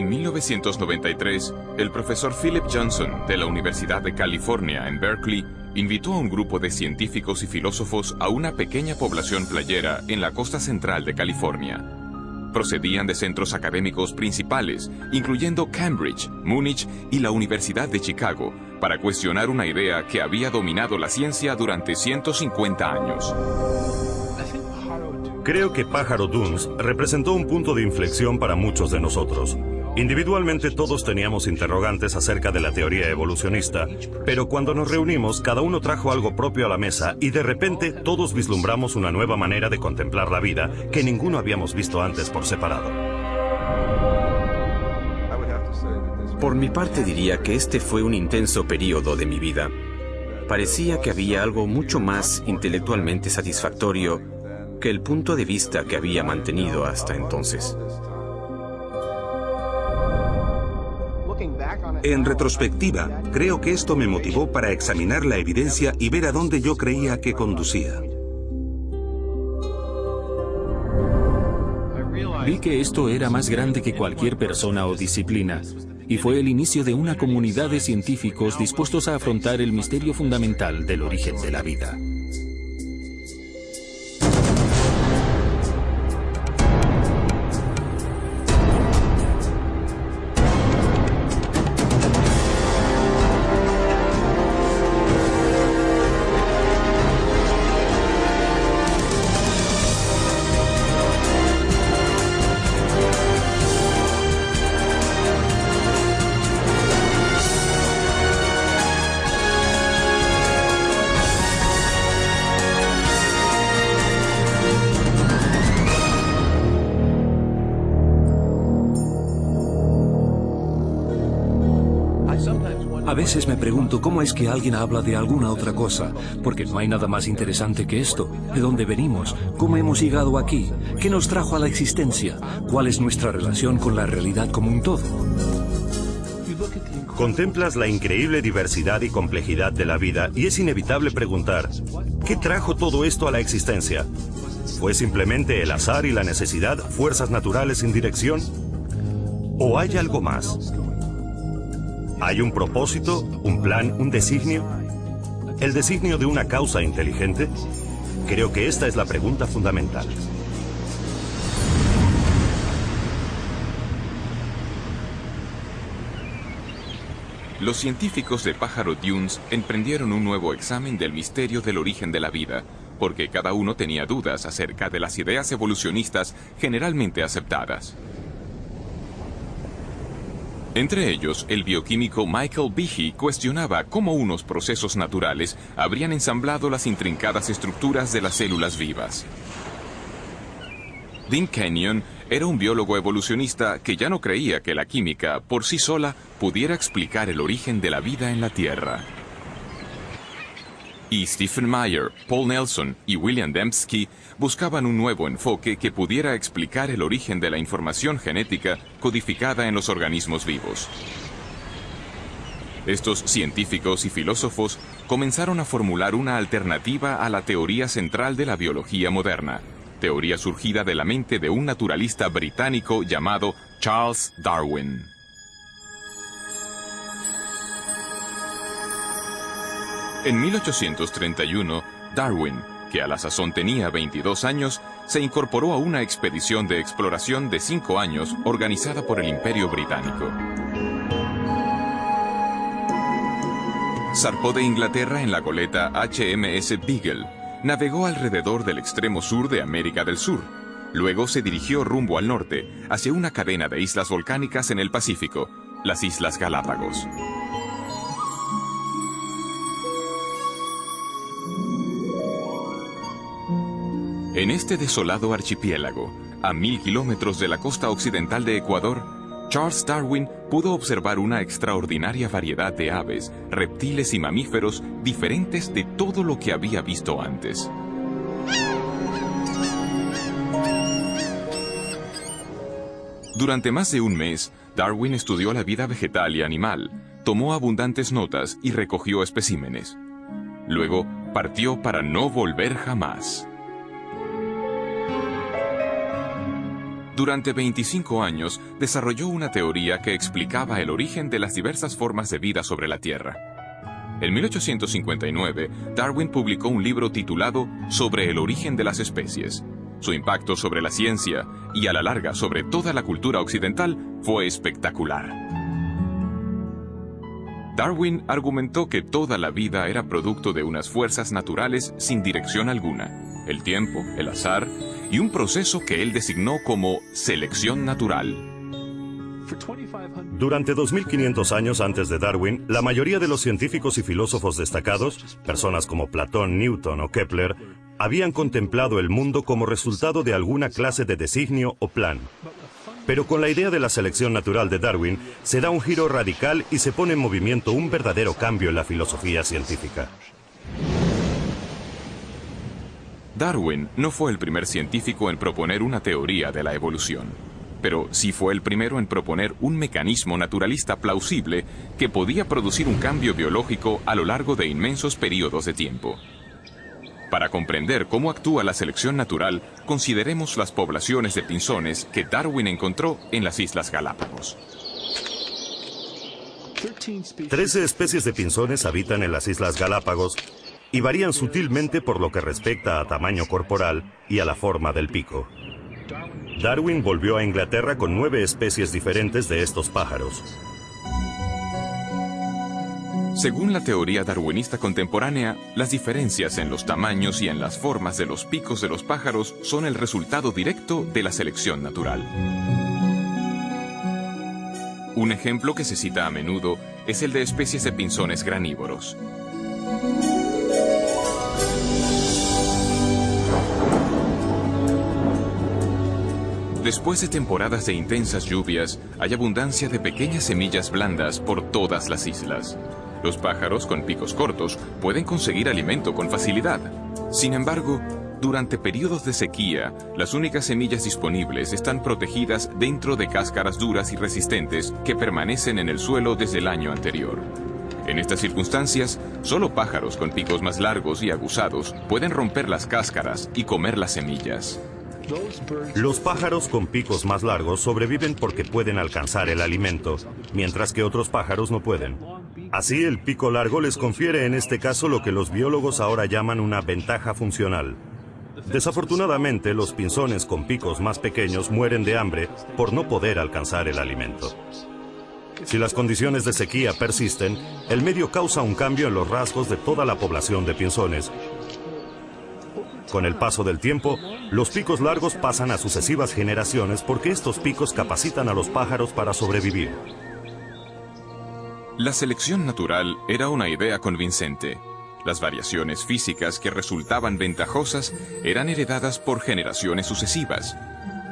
En 1993, el profesor Philip Johnson de la Universidad de California en Berkeley invitó a un grupo de científicos y filósofos a una pequeña población playera en la costa central de California. Procedían de centros académicos principales, incluyendo Cambridge, Múnich y la Universidad de Chicago, para cuestionar una idea que había dominado la ciencia durante 150 años. Creo que Pájaro Dunes representó un punto de inflexión para muchos de nosotros. Individualmente todos teníamos interrogantes acerca de la teoría evolucionista, pero cuando nos reunimos cada uno trajo algo propio a la mesa y de repente todos vislumbramos una nueva manera de contemplar la vida que ninguno habíamos visto antes por separado. Por mi parte diría que este fue un intenso periodo de mi vida. Parecía que había algo mucho más intelectualmente satisfactorio que el punto de vista que había mantenido hasta entonces. En retrospectiva, creo que esto me motivó para examinar la evidencia y ver a dónde yo creía que conducía. Vi que esto era más grande que cualquier persona o disciplina, y fue el inicio de una comunidad de científicos dispuestos a afrontar el misterio fundamental del origen de la vida. A veces me pregunto cómo es que alguien habla de alguna otra cosa, porque no hay nada más interesante que esto. ¿De dónde venimos? ¿Cómo hemos llegado aquí? ¿Qué nos trajo a la existencia? ¿Cuál es nuestra relación con la realidad como un todo? Contemplas la increíble diversidad y complejidad de la vida y es inevitable preguntar, ¿qué trajo todo esto a la existencia? ¿Fue simplemente el azar y la necesidad, fuerzas naturales sin dirección? ¿O hay algo más? ¿Hay un propósito, un plan, un designio? ¿El designio de una causa inteligente? Creo que esta es la pregunta fundamental. Los científicos de Pájaro Dunes emprendieron un nuevo examen del misterio del origen de la vida, porque cada uno tenía dudas acerca de las ideas evolucionistas generalmente aceptadas. Entre ellos, el bioquímico Michael Behe cuestionaba cómo unos procesos naturales habrían ensamblado las intrincadas estructuras de las células vivas. Dean Kenyon era un biólogo evolucionista que ya no creía que la química, por sí sola, pudiera explicar el origen de la vida en la Tierra. Y Stephen Meyer, Paul Nelson y William Dembski buscaban un nuevo enfoque que pudiera explicar el origen de la información genética codificada en los organismos vivos. Estos científicos y filósofos comenzaron a formular una alternativa a la teoría central de la biología moderna, teoría surgida de la mente de un naturalista británico llamado Charles Darwin. En 1831, Darwin, que a la sazón tenía 22 años, se incorporó a una expedición de exploración de 5 años organizada por el Imperio Británico. Zarpó de Inglaterra en la goleta HMS Beagle, navegó alrededor del extremo sur de América del Sur. Luego se dirigió rumbo al norte, hacia una cadena de islas volcánicas en el Pacífico, las Islas Galápagos. En este desolado archipiélago, a 1000 kilómetros de la costa occidental de Ecuador, Charles Darwin pudo observar una extraordinaria variedad de aves, reptiles y mamíferos diferentes de todo lo que había visto antes. Durante más de un mes, Darwin estudió la vida vegetal y animal, tomó abundantes notas y recogió especímenes. Luego, partió para no volver jamás. Durante 25 años desarrolló una teoría que explicaba el origen de las diversas formas de vida sobre la Tierra. En 1859, Darwin publicó un libro titulado Sobre el origen de las especies. Su impacto sobre la ciencia y a la larga sobre toda la cultura occidental fue espectacular. Darwin argumentó que toda la vida era producto de unas fuerzas naturales sin dirección alguna, el tiempo, el azar y un proceso que él designó como selección natural. Durante 2500 años antes de Darwin, la mayoría de los científicos y filósofos destacados, personas como Platón, Newton o Kepler, habían contemplado el mundo como resultado de alguna clase de designio o plan. Pero con la idea de la selección natural de Darwin, se da un giro radical y se pone en movimiento un verdadero cambio en la filosofía científica. Darwin no fue el primer científico en proponer una teoría de la evolución, pero sí fue el primero en proponer un mecanismo naturalista plausible que podía producir un cambio biológico a lo largo de inmensos periodos de tiempo. Para comprender cómo actúa la selección natural, consideremos las poblaciones de pinzones que Darwin encontró en las Islas Galápagos. 13 especies de pinzones habitan en las Islas Galápagos y varían sutilmente por lo que respecta a tamaño corporal y a la forma del pico. Darwin volvió a Inglaterra con 9 especies diferentes de estos pájaros. Según la teoría darwinista contemporánea, las diferencias en los tamaños y en las formas de los picos de los pájaros son el resultado directo de la selección natural. Un ejemplo que se cita a menudo es el de especies de pinzones granívoros. Después de temporadas de intensas lluvias, hay abundancia de pequeñas semillas blandas por todas las islas. Los pájaros con picos cortos pueden conseguir alimento con facilidad. Sin embargo, durante periodos de sequía, las únicas semillas disponibles están protegidas dentro de cáscaras duras y resistentes que permanecen en el suelo desde el año anterior. En estas circunstancias, solo pájaros con picos más largos y aguzados pueden romper las cáscaras y comer las semillas. Los pájaros con picos más largos sobreviven porque pueden alcanzar el alimento, mientras que otros pájaros no pueden. Así, el pico largo les confiere en este caso lo que los biólogos ahora llaman una ventaja funcional. Desafortunadamente, los pinzones con picos más pequeños mueren de hambre por no poder alcanzar el alimento. Si las condiciones de sequía persisten, el medio causa un cambio en los rasgos de toda la población de pinzones. Con el paso del tiempo, los picos largos pasan a sucesivas generaciones porque estos picos capacitan a los pájaros para sobrevivir. La selección natural era una idea convincente. Las variaciones físicas que resultaban ventajosas eran heredadas por generaciones sucesivas.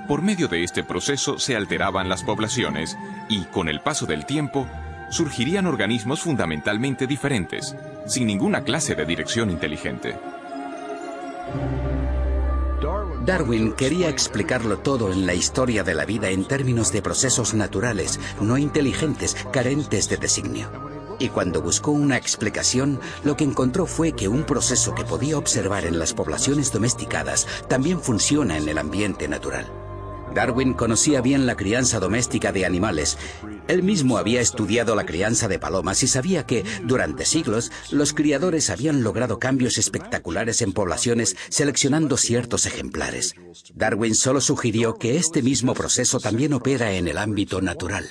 Por medio de este proceso se alteraban las poblaciones y, con el paso del tiempo, surgirían organismos fundamentalmente diferentes, sin ninguna clase de dirección inteligente. Darwin quería explicarlo todo en la historia de la vida en términos de procesos naturales, no inteligentes, carentes de designio. Y cuando buscó una explicación, lo que encontró fue que un proceso que podía observar en las poblaciones domesticadas también funciona en el ambiente natural. Darwin conocía bien la crianza doméstica de animales. Él mismo había estudiado la crianza de palomas y sabía que, durante siglos, los criadores habían logrado cambios espectaculares en poblaciones seleccionando ciertos ejemplares. Darwin solo sugirió que este mismo proceso también opera en el ámbito natural.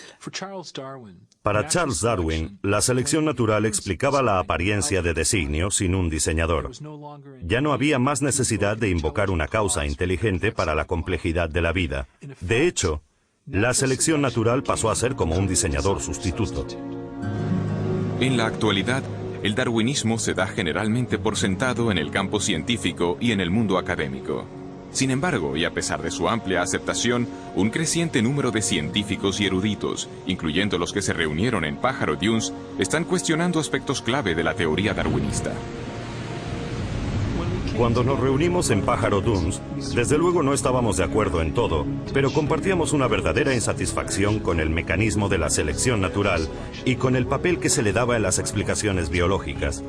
Para Charles Darwin, la selección natural explicaba la apariencia de designio sin un diseñador. Ya no había más necesidad de invocar una causa inteligente para la complejidad de la vida. De hecho, la selección natural pasó a ser como un diseñador sustituto. En la actualidad, el darwinismo se da generalmente por sentado en el campo científico y en el mundo académico. Sin embargo, y a pesar de su amplia aceptación, un creciente número de científicos y eruditos, incluyendo los que se reunieron en Pájaro Dunes, están cuestionando aspectos clave de la teoría darwinista. Cuando nos reunimos en Pájaro Dunes, desde luego no estábamos de acuerdo en todo, pero compartíamos una verdadera insatisfacción con el mecanismo de la selección natural y con el papel que se le daba en las explicaciones biológicas.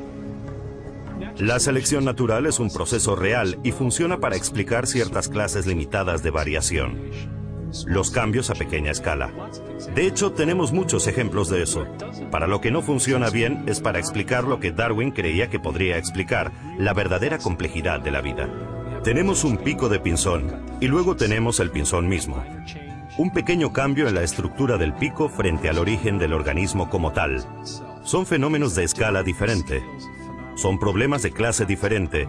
La selección natural es un proceso real y funciona para explicar ciertas clases limitadas de variación. los cambios a pequeña escala. De hecho, tenemos muchos ejemplos de eso. Para lo que no funciona bien es para explicar lo que Darwin creía que podría explicar, la verdadera complejidad de la vida. Tenemos un pico de pinzón y luego tenemos el pinzón mismo. Un pequeño cambio en la estructura del pico frente al origen del organismo como tal. Son fenómenos de escala diferente. Son problemas de clase diferente.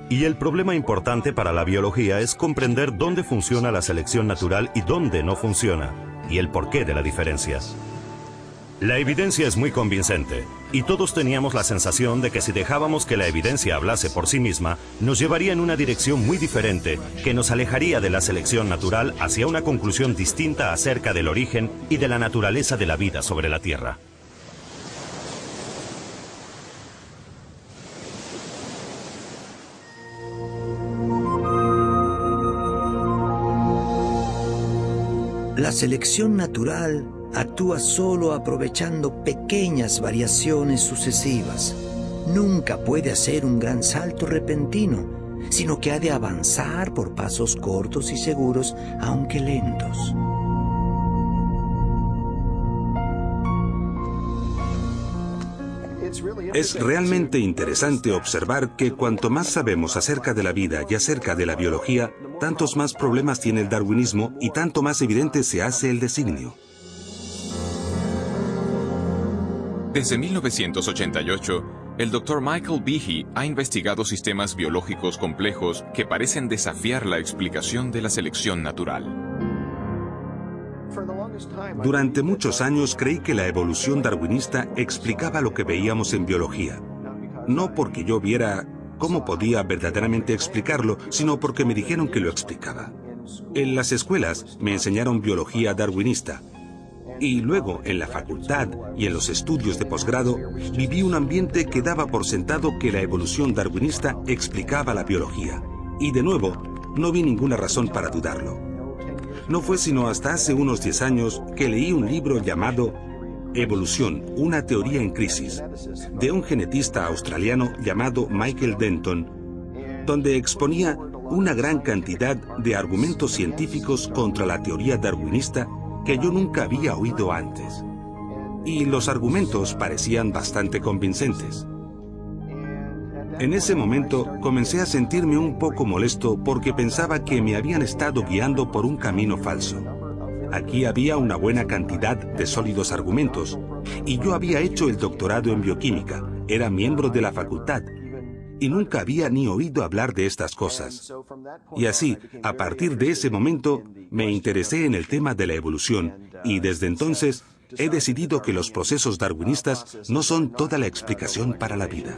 Y el problema importante para la biología es comprender dónde funciona la selección natural y dónde no funciona, y el porqué de la diferencia. La evidencia es muy convincente, y todos teníamos la sensación de que si dejábamos que la evidencia hablase por sí misma, nos llevaría en una dirección muy diferente, que nos alejaría de la selección natural hacia una conclusión distinta acerca del origen y de la naturaleza de la vida sobre la Tierra. La selección natural actúa solo aprovechando pequeñas variaciones sucesivas. Nunca puede hacer un gran salto repentino, sino que ha de avanzar por pasos cortos y seguros, aunque lentos. Es realmente interesante observar que cuanto más sabemos acerca de la vida y acerca de la biología, tantos más problemas tiene el darwinismo y tanto más evidente se hace el designio. Desde 1988, el Dr. Michael Behe ha investigado sistemas biológicos complejos que parecen desafiar la explicación de la selección natural. Durante muchos años creí que la evolución darwinista explicaba lo que veíamos en biología. No porque yo viera cómo podía verdaderamente explicarlo, sino porque me dijeron que lo explicaba. En las escuelas me enseñaron biología darwinista. Y luego, en la facultad y en los estudios de posgrado, viví un ambiente que daba por sentado que la evolución darwinista explicaba la biología. Y de nuevo, no vi ninguna razón para dudarlo. No fue sino hasta hace unos 10 años que leí un libro llamado Evolución, una teoría en crisis, de un genetista australiano llamado Michael Denton, donde exponía una gran cantidad de argumentos científicos contra la teoría darwinista que yo nunca había oído antes. Y los argumentos parecían bastante convincentes. En ese momento comencé a sentirme un poco molesto porque pensaba que me habían estado guiando por un camino falso. Aquí había una buena cantidad de sólidos argumentos y yo había hecho el doctorado en bioquímica, era miembro de la facultad y nunca había ni oído hablar de estas cosas. Y así, a partir de ese momento, me interesé en el tema de la evolución y desde entonces he decidido que los procesos darwinistas no son toda la explicación para la vida.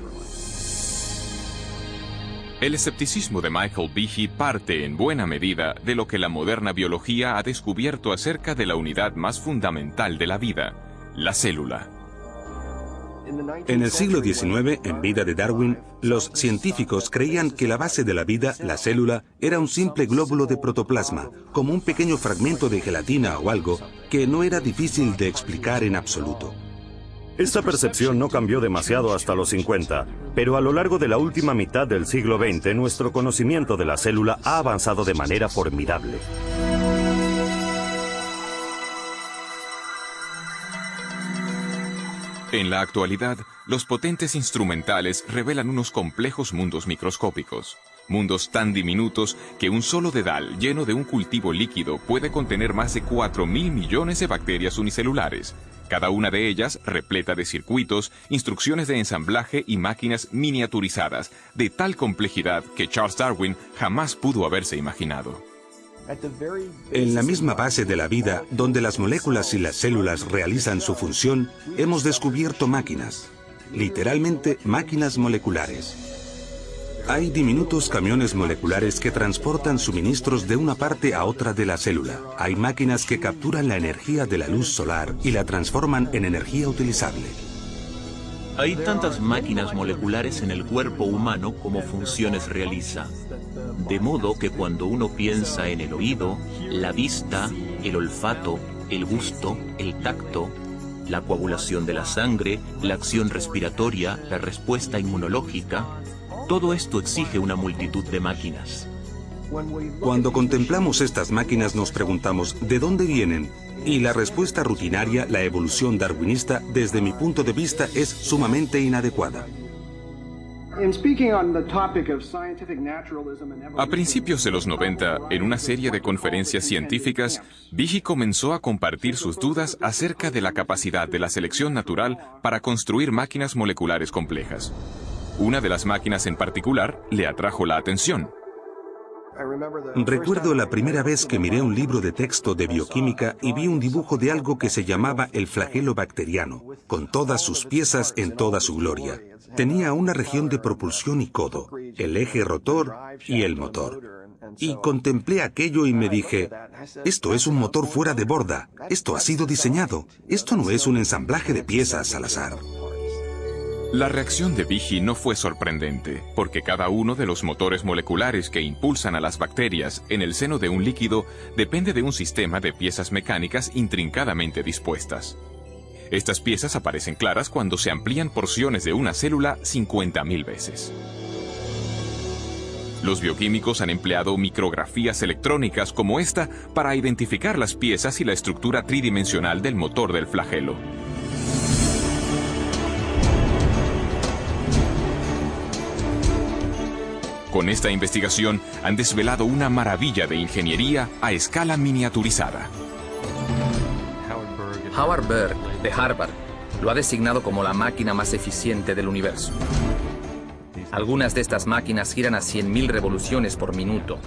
El escepticismo de Michael Behe parte en buena medida de lo que la moderna biología ha descubierto acerca de la unidad más fundamental de la vida, la célula. En el siglo XIX, en vida de Darwin, los científicos creían que la base de la vida, la célula, era un simple glóbulo de protoplasma, como un pequeño fragmento de gelatina o algo que no era difícil de explicar en absoluto. Esta percepción no cambió demasiado hasta los 50, pero a lo largo de la última mitad del siglo XX, nuestro conocimiento de la célula ha avanzado de manera formidable. En la actualidad, los potentes instrumentales revelan unos complejos mundos microscópicos. Mundos tan diminutos que un solo dedal lleno de un cultivo líquido puede contener más de 4.000 millones de bacterias unicelulares, cada una de ellas repleta de circuitos, instrucciones de ensamblaje y máquinas miniaturizadas, de tal complejidad que Charles Darwin jamás pudo haberse imaginado. En la misma base de la vida, donde las moléculas y las células realizan su función, hemos descubierto máquinas, literalmente máquinas moleculares. Hay diminutos camiones moleculares que transportan suministros de una parte a otra de la célula. Hay máquinas que capturan la energía de la luz solar y la transforman en energía utilizable. Hay tantas máquinas moleculares en el cuerpo humano como funciones realiza. De modo que cuando uno piensa en el oído, la vista, el olfato, el gusto, el tacto, la coagulación de la sangre, la acción respiratoria, la respuesta inmunológica, todo esto exige una multitud de máquinas. Cuando contemplamos estas máquinas nos preguntamos ¿de dónde vienen? Y la respuesta rutinaria, la evolución darwinista, desde mi punto de vista, es sumamente inadecuada. A principios de los 90, en una serie de conferencias científicas, Behe comenzó a compartir sus dudas acerca de la capacidad de la selección natural para construir máquinas moleculares complejas. Una de las máquinas en particular le atrajo la atención. Recuerdo la primera vez que miré un libro de texto de bioquímica y vi un dibujo de algo que se llamaba el flagelo bacteriano, con todas sus piezas en toda su gloria. Tenía una región de propulsión y codo, el eje rotor y el motor. Y contemplé aquello y me dije, esto es un motor fuera de borda, esto ha sido diseñado, esto no es un ensamblaje de piezas al azar. La reacción de Behe no fue sorprendente, porque cada uno de los motores moleculares que impulsan a las bacterias en el seno de un líquido depende de un sistema de piezas mecánicas intrincadamente dispuestas. Estas piezas aparecen claras cuando se amplían porciones de una célula 50.000 veces. Los bioquímicos han empleado micrografías electrónicas como esta para identificar las piezas y la estructura tridimensional del motor del flagelo. Con esta investigación han desvelado una maravilla de ingeniería a escala miniaturizada. Howard Berg, de Harvard, lo ha designado como la máquina más eficiente del universo. Algunas de estas máquinas giran a 100.000 revoluciones por minuto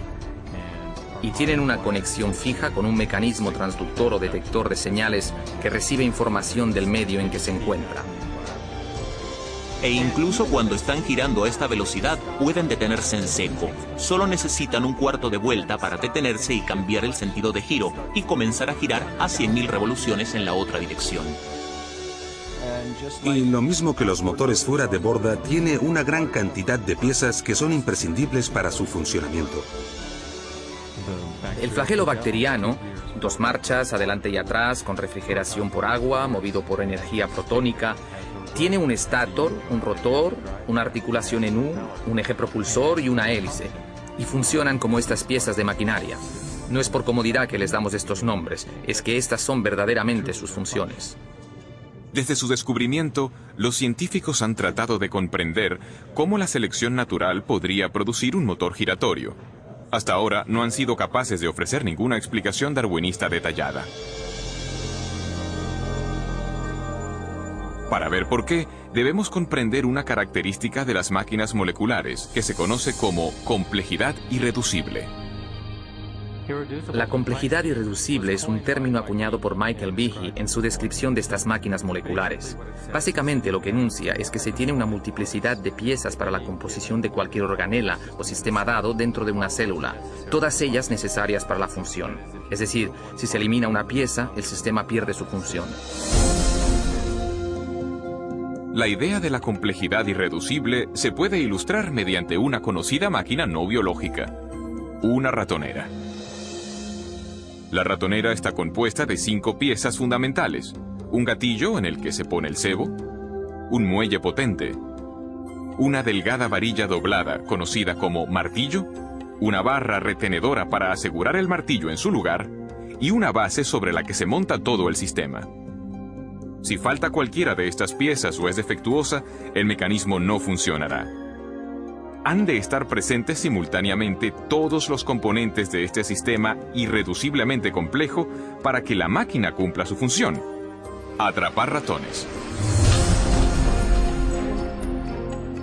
y tienen una conexión fija con un mecanismo transductor o detector de señales que recibe información del medio en que se encuentra. E incluso cuando están girando a esta velocidad, pueden detenerse en seco. Solo necesitan un cuarto de vuelta para detenerse y cambiar el sentido de giro y comenzar a girar a 100.000 revoluciones en la otra dirección. Y lo mismo que los motores fuera de borda, tiene una gran cantidad de piezas que son imprescindibles para su funcionamiento. El flagelo bacteriano, 2 marchas, adelante y atrás, con refrigeración por agua, movido por energía protónica, tiene un estator, un rotor, una articulación en U, un eje propulsor y una hélice, y funcionan como estas piezas de maquinaria. No es por comodidad que les damos estos nombres, es que estas son verdaderamente sus funciones. Desde su descubrimiento, los científicos han tratado de comprender cómo la selección natural podría producir un motor giratorio. Hasta ahora no han sido capaces de ofrecer ninguna explicación darwinista detallada. Para ver por qué, debemos comprender una característica de las máquinas moleculares que se conoce como complejidad irreducible. La complejidad irreducible es un término acuñado por Michael Behe en su descripción de estas máquinas moleculares. Básicamente lo que enuncia es que se tiene una multiplicidad de piezas para la composición de cualquier organela o sistema dado dentro de una célula, todas ellas necesarias para la función. Es decir, si se elimina una pieza, el sistema pierde su función. La idea de la complejidad irreducible se puede ilustrar mediante una conocida máquina no biológica, una ratonera. La ratonera está compuesta de 5 piezas fundamentales: un gatillo en el que se pone el cebo, un muelle potente, una delgada varilla doblada conocida como martillo, una barra retenedora para asegurar el martillo en su lugar y una base sobre la que se monta todo el sistema. Si falta cualquiera de estas piezas o es defectuosa, el mecanismo no funcionará. Han de estar presentes simultáneamente todos los componentes de este sistema irreduciblemente complejo para que la máquina cumpla su función: atrapar ratones.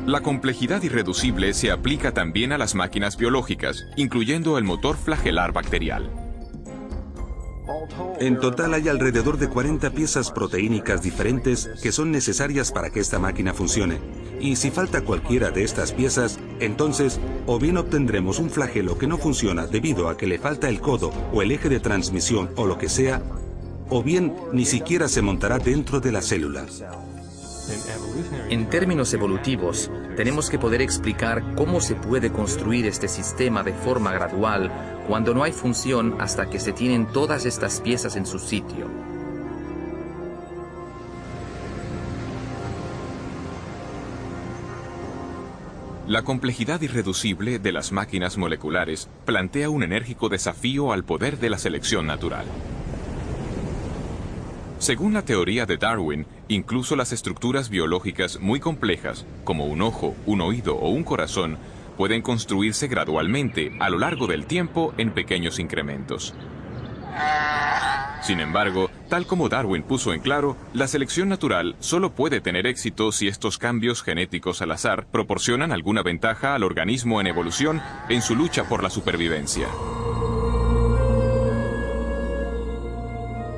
La complejidad irreducible se aplica también a las máquinas biológicas, incluyendo el motor flagelar bacterial. En total hay alrededor de 40 piezas proteínicas diferentes que son necesarias para que esta máquina funcione. Y si falta cualquiera de estas piezas, entonces o bien obtendremos un flagelo que no funciona debido a que le falta el codo o el eje de transmisión o lo que sea, o bien ni siquiera se montará dentro de la célula. En términos evolutivos, tenemos que poder explicar cómo se puede construir este sistema de forma gradual cuando no hay función hasta que se tienen todas estas piezas en su sitio. La complejidad irreducible de las máquinas moleculares plantea un enérgico desafío al poder de la selección natural. Según la teoría de Darwin, incluso las estructuras biológicas muy complejas, como un ojo, un oído o un corazón, pueden construirse gradualmente a lo largo del tiempo en pequeños incrementos. Sin embargo, tal como Darwin puso en claro, la selección natural solo puede tener éxito si estos cambios genéticos al azar proporcionan alguna ventaja al organismo en evolución en su lucha por la supervivencia.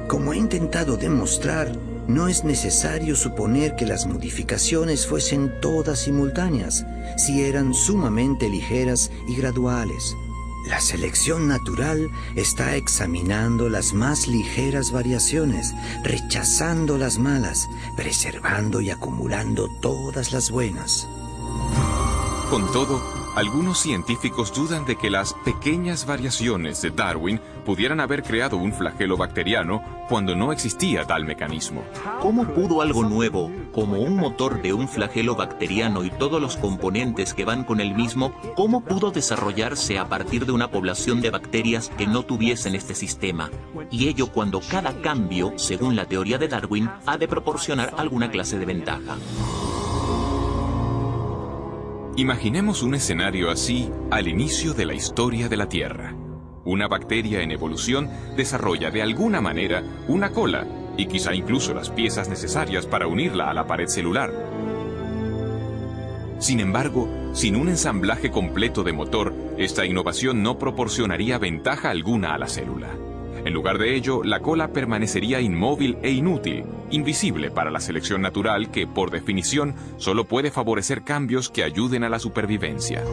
Como he intentado demostrar, no es necesario suponer que las modificaciones fuesen todas simultáneas, si eran sumamente ligeras y graduales. La selección natural está examinando las más ligeras variaciones, rechazando las malas, preservando y acumulando todas las buenas. Con todo, algunos científicos dudan de que las pequeñas variaciones de Darwin pudieran haber creado un flagelo bacteriano cuando no existía tal mecanismo. ¿Cómo pudo algo nuevo, como un motor de un flagelo bacteriano y todos los componentes que van con el mismo, cómo pudo desarrollarse a partir de una población de bacterias que no tuviesen este sistema? Y ello cuando cada cambio, según la teoría de Darwin, ha de proporcionar alguna clase de ventaja. Imaginemos un escenario así al inicio de la historia de la Tierra. Una bacteria en evolución desarrolla de alguna manera una cola y quizá incluso las piezas necesarias para unirla a la pared celular. Sin embargo, sin un ensamblaje completo de motor, esta innovación no proporcionaría ventaja alguna a la célula. En lugar de ello, la cola permanecería inmóvil e inútil, invisible para la selección natural que, por definición, solo puede favorecer cambios que ayuden a la supervivencia.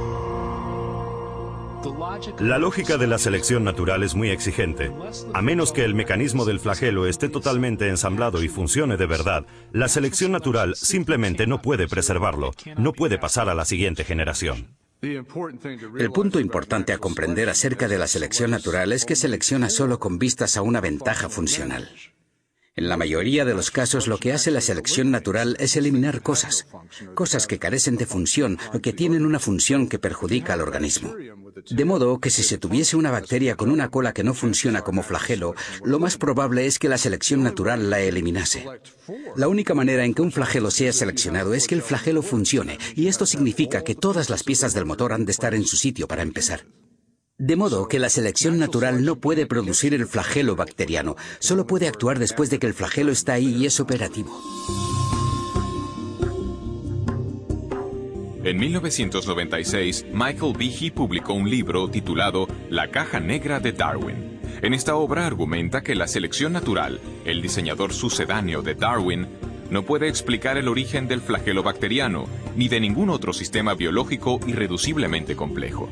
La lógica de la selección natural es muy exigente. A menos que el mecanismo del flagelo esté totalmente ensamblado y funcione de verdad, la selección natural simplemente no puede preservarlo, no puede pasar a la siguiente generación. El punto importante a comprender acerca de la selección natural es que selecciona solo con vistas a una ventaja funcional. En la mayoría de los casos, lo que hace la selección natural es eliminar cosas que carecen de función o que tienen una función que perjudica al organismo. De modo que si se tuviese una bacteria con una cola que no funciona como flagelo, lo más probable es que la selección natural la eliminase. La única manera en que un flagelo sea seleccionado es que el flagelo funcione, y esto significa que todas las piezas del motor han de estar en su sitio para empezar. De modo que la selección natural no puede producir el flagelo bacteriano, solo puede actuar después de que el flagelo está ahí y es operativo. En 1996, Michael Behe publicó un libro titulado La caja negra de Darwin. En esta obra argumenta que la selección natural, el diseñador sucedáneo de Darwin, no puede explicar el origen del flagelo bacteriano, ni de ningún otro sistema biológico irreduciblemente complejo.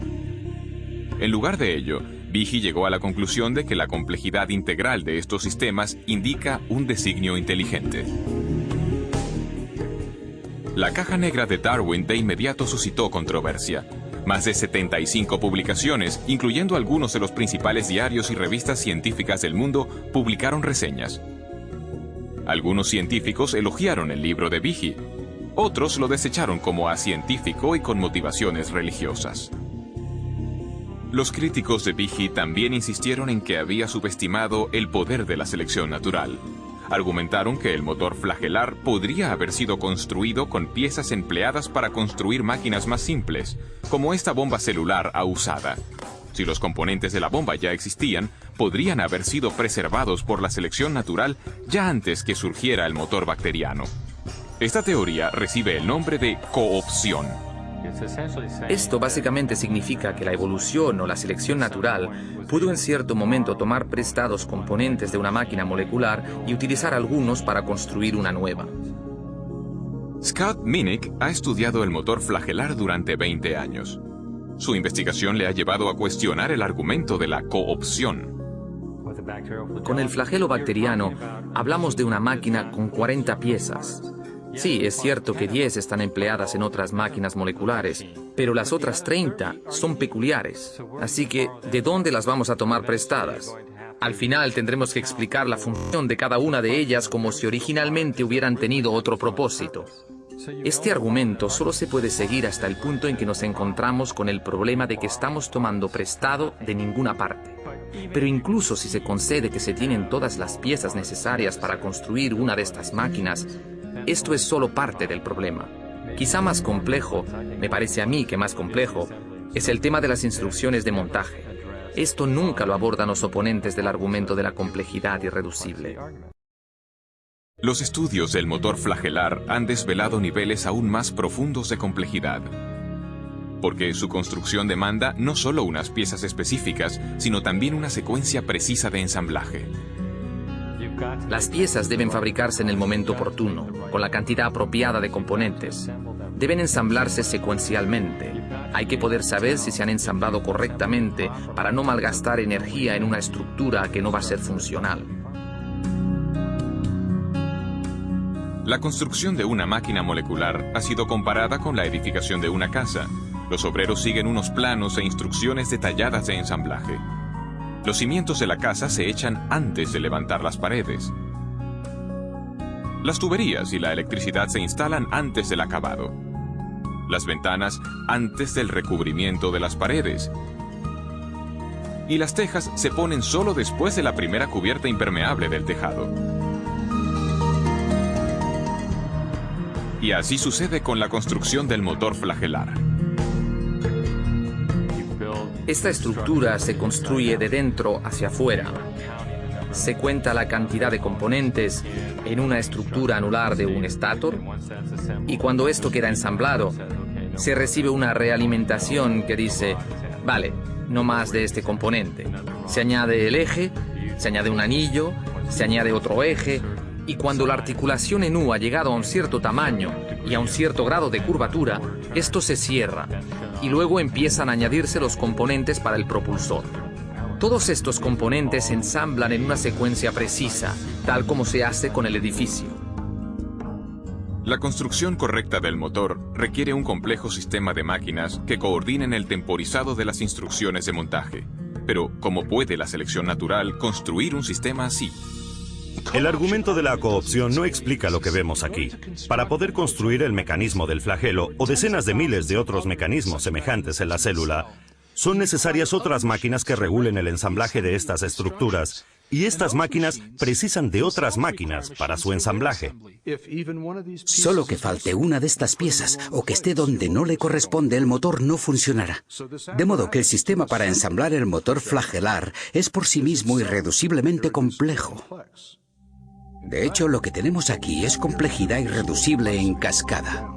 En lugar de ello, Behe llegó a la conclusión de que la complejidad integral de estos sistemas indica un designio inteligente. La caja negra de Darwin de inmediato suscitó controversia. Más de 75 publicaciones, incluyendo algunos de los principales diarios y revistas científicas del mundo, publicaron reseñas. Algunos científicos elogiaron el libro de Behe, otros lo desecharon como acientífico y con motivaciones religiosas. Los críticos de Behe también insistieron en que había subestimado el poder de la selección natural. Argumentaron que el motor flagelar podría haber sido construido con piezas empleadas para construir máquinas más simples, como esta bomba celular usada. Si los componentes de la bomba ya existían, podrían haber sido preservados por la selección natural ya antes que surgiera el motor bacteriano. Esta teoría recibe el nombre de coopción. Esto básicamente significa que la evolución o la selección natural pudo en cierto momento tomar prestados componentes de una máquina molecular y utilizar algunos para construir una nueva. Scott Minnick ha estudiado el motor flagelar durante 20 años. Su investigación le ha llevado a cuestionar el argumento de la coopción. Con el flagelo bacteriano, hablamos de una máquina con 40 piezas. Sí, es cierto que 10 están empleadas en otras máquinas moleculares, pero las otras 30 son peculiares. Así que, ¿de dónde las vamos a tomar prestadas? Al final tendremos que explicar la función de cada una de ellas como si originalmente hubieran tenido otro propósito. Este argumento solo se puede seguir hasta el punto en que nos encontramos con el problema de que estamos tomando prestado de ninguna parte. Pero incluso si se concede que se tienen todas las piezas necesarias para construir una de estas máquinas, esto es solo parte del problema. Quizá más complejo, me parece a mí que más complejo, es el tema de las instrucciones de montaje. Esto nunca lo abordan los oponentes del argumento de la complejidad irreducible. Los estudios del motor flagelar han desvelado niveles aún más profundos de complejidad, porque su construcción demanda no solo unas piezas específicas, sino también una secuencia precisa de ensamblaje. Las piezas deben fabricarse en el momento oportuno, con la cantidad apropiada de componentes. Deben ensamblarse secuencialmente. Hay que poder saber si se han ensamblado correctamente para no malgastar energía en una estructura que no va a ser funcional. La construcción de una máquina molecular ha sido comparada con la edificación de una casa. Los obreros siguen unos planos e instrucciones detalladas de ensamblaje. Los cimientos de la casa se echan antes de levantar las paredes. Las tuberías y la electricidad se instalan antes del acabado. Las ventanas antes del recubrimiento de las paredes. Y las tejas se ponen solo después de la primera cubierta impermeable del tejado. Y así sucede con la construcción del motor flagelar. Esta estructura se construye de dentro hacia afuera. Se cuenta la cantidad de componentes en una estructura anular de un estator, y cuando esto queda ensamblado, se recibe una realimentación que dice, vale, no más de este componente. Se añade el eje, se añade un anillo, se añade otro eje, y cuando la articulación en U ha llegado a un cierto tamaño y a un cierto grado de curvatura, esto se cierra, y luego empiezan a añadirse los componentes para el propulsor. Todos estos componentes se ensamblan en una secuencia precisa, tal como se hace con el edificio. La construcción correcta del motor requiere un complejo sistema de máquinas que coordinen el temporizado de las instrucciones de montaje. Pero, ¿cómo puede la selección natural construir un sistema así? El argumento de la coopción no explica lo que vemos aquí. Para poder construir el mecanismo del flagelo o decenas de miles de otros mecanismos semejantes en la célula, son necesarias otras máquinas que regulen el ensamblaje de estas estructuras, y estas máquinas precisan de otras máquinas para su ensamblaje. Solo que falte una de estas piezas o que esté donde no le corresponde, el motor no funcionará. De modo que el sistema para ensamblar el motor flagelar es por sí mismo irreduciblemente complejo. De hecho, lo que tenemos aquí es complejidad irreducible en cascada.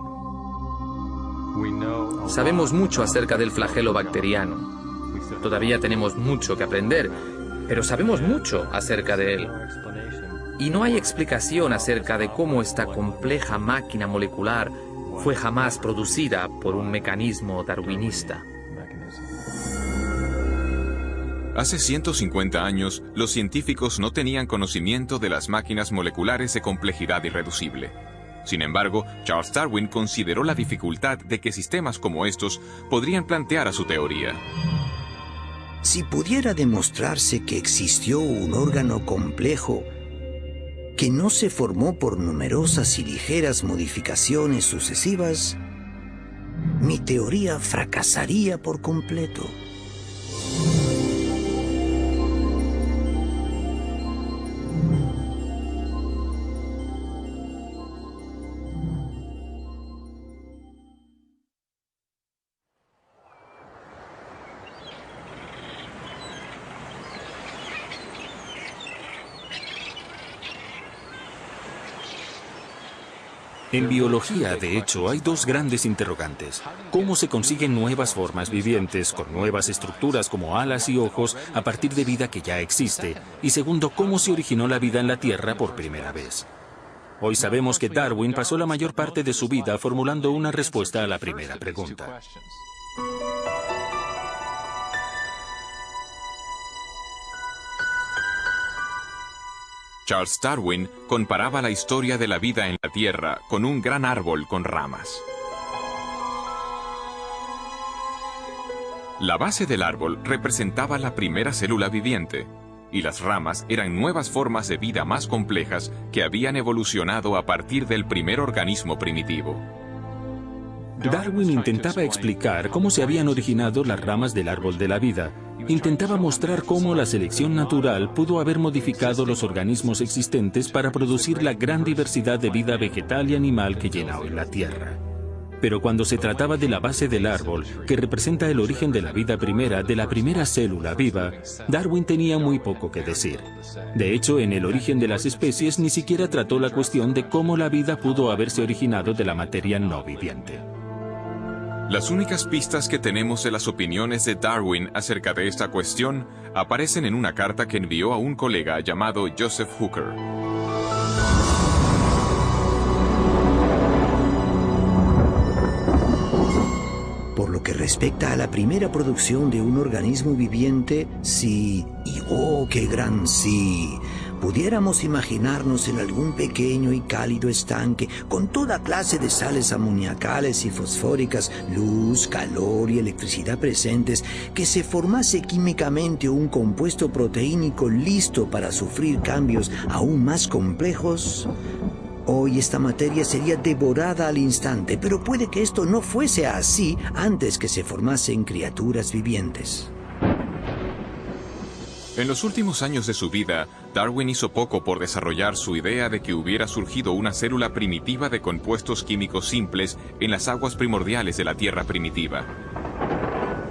Sabemos mucho acerca del flagelo bacteriano. Todavía tenemos mucho que aprender, pero sabemos mucho acerca de él. Y no hay explicación acerca de cómo esta compleja máquina molecular fue jamás producida por un mecanismo darwinista. Hace 150 años, los científicos no tenían conocimiento de las máquinas moleculares de complejidad irreducible. Sin embargo, Charles Darwin consideró la dificultad de que sistemas como estos podrían plantear a su teoría. Si pudiera demostrarse que existió un órgano complejo que no se formó por numerosas y ligeras modificaciones sucesivas, mi teoría fracasaría por completo. En biología, de hecho, hay dos grandes interrogantes. ¿Cómo se consiguen nuevas formas vivientes con nuevas estructuras como alas y ojos a partir de vida que ya existe? Y segundo, ¿cómo se originó la vida en la Tierra por primera vez? Hoy sabemos que Darwin pasó la mayor parte de su vida formulando una respuesta a la primera pregunta. Charles Darwin comparaba la historia de la vida en la Tierra con un gran árbol con ramas. La base del árbol representaba la primera célula viviente, y las ramas eran nuevas formas de vida más complejas que habían evolucionado a partir del primer organismo primitivo. Darwin intentaba explicar cómo se habían originado las ramas del árbol de la vida. Intentaba mostrar cómo la selección natural pudo haber modificado los organismos existentes para producir la gran diversidad de vida vegetal y animal que llena hoy la Tierra. Pero cuando se trataba de la base del árbol, que representa el origen de la vida primera, de la primera célula viva, Darwin tenía muy poco que decir. De hecho, en el origen de las especies ni siquiera trató la cuestión de cómo la vida pudo haberse originado de la materia no viviente. Las únicas pistas que tenemos de las opiniones de Darwin acerca de esta cuestión aparecen en una carta que envió a un colega llamado Joseph Hooker. Por lo que respecta a la primera producción de un organismo viviente, sí, y oh, qué gran sí, pudiéramos imaginarnos en algún pequeño y cálido estanque con toda clase de sales amoníacales y fosfóricas, luz, calor y electricidad presentes, que se formase químicamente un compuesto proteínico listo para sufrir cambios aún más complejos. Hoy esta materia sería devorada al instante, pero puede que esto no fuese así antes que se formasen criaturas vivientes. En los últimos años de su vida, Darwin hizo poco por desarrollar su idea de que hubiera surgido una célula primitiva de compuestos químicos simples en las aguas primordiales de la Tierra primitiva.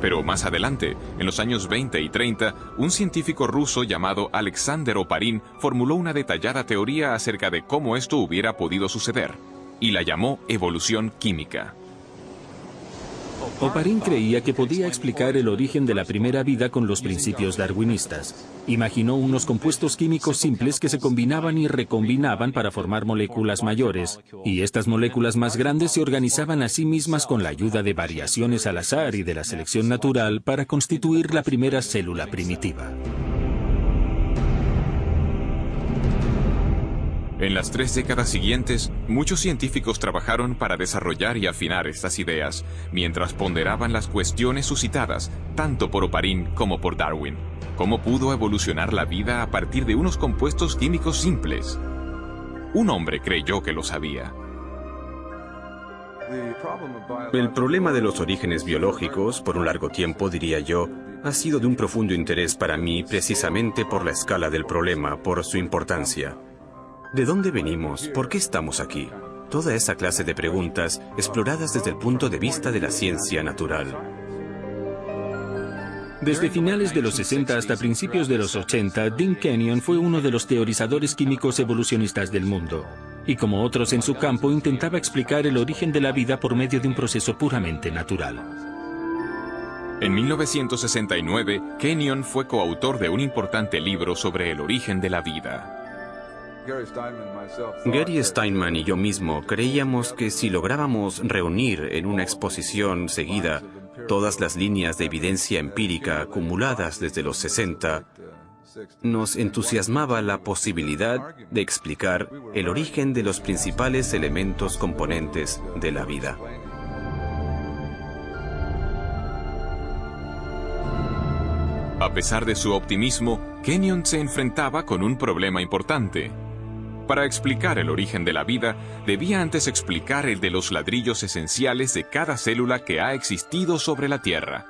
Pero más adelante, en los años 20 y 30, un científico ruso llamado Alexander Oparin formuló una detallada teoría acerca de cómo esto hubiera podido suceder, y la llamó evolución química. Oparin creía que podía explicar el origen de la primera vida con los principios darwinistas. Imaginó unos compuestos químicos simples que se combinaban y recombinaban para formar moléculas mayores, y estas moléculas más grandes se organizaban a sí mismas con la ayuda de variaciones al azar y de la selección natural para constituir la primera célula primitiva. En las 3 décadas siguientes, muchos científicos trabajaron para desarrollar y afinar estas ideas, mientras ponderaban las cuestiones suscitadas, tanto por Oparin como por Darwin. ¿Cómo pudo evolucionar la vida a partir de unos compuestos químicos simples? Un hombre creyó que lo sabía. El problema de los orígenes biológicos, por un largo tiempo, diría yo, ha sido de un profundo interés para mí precisamente por la escala del problema, por su importancia. ¿De dónde venimos? ¿Por qué estamos aquí? Toda esa clase de preguntas exploradas desde el punto de vista de la ciencia natural. Desde finales de los 60 hasta principios de los 80, Dean Kenyon fue uno de los teorizadores químicos evolucionistas del mundo. Y como otros en su campo, intentaba explicar el origen de la vida por medio de un proceso puramente natural. En 1969, Kenyon fue coautor de un importante libro sobre el origen de la vida. Gary Steinman y yo mismo creíamos que si lográbamos reunir en una exposición seguida todas las líneas de evidencia empírica acumuladas desde los 60, nos entusiasmaba la posibilidad de explicar el origen de los principales elementos componentes de la vida. A pesar de su optimismo, Kenyon se enfrentaba con un problema importante. Para explicar el origen de la vida, debía antes explicar el de los ladrillos esenciales de cada célula que ha existido sobre la Tierra,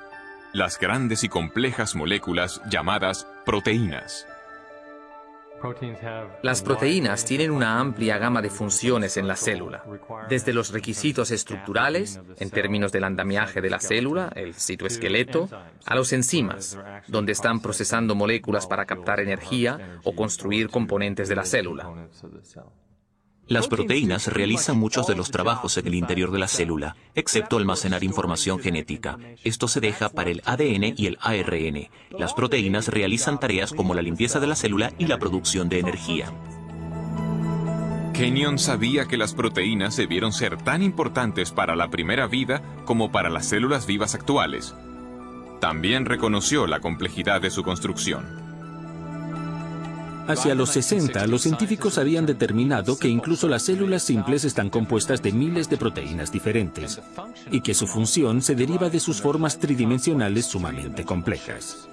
las grandes y complejas moléculas llamadas proteínas. Las proteínas tienen una amplia gama de funciones en la célula, desde los requisitos estructurales, en términos del andamiaje de la célula, el citoesqueleto, a los enzimas, donde están procesando moléculas para captar energía o construir componentes de la célula. Las proteínas realizan muchos de los trabajos en el interior de la célula, excepto almacenar información genética. Esto se deja para el ADN y el ARN. Las proteínas realizan tareas como la limpieza de la célula y la producción de energía. Kenyon sabía que las proteínas debieron ser tan importantes para la primera vida como para las células vivas actuales. También reconoció la complejidad de su construcción. Hacia los 60, los científicos habían determinado que incluso las células simples están compuestas de miles de proteínas diferentes, y que su función se deriva de sus formas tridimensionales sumamente complejas.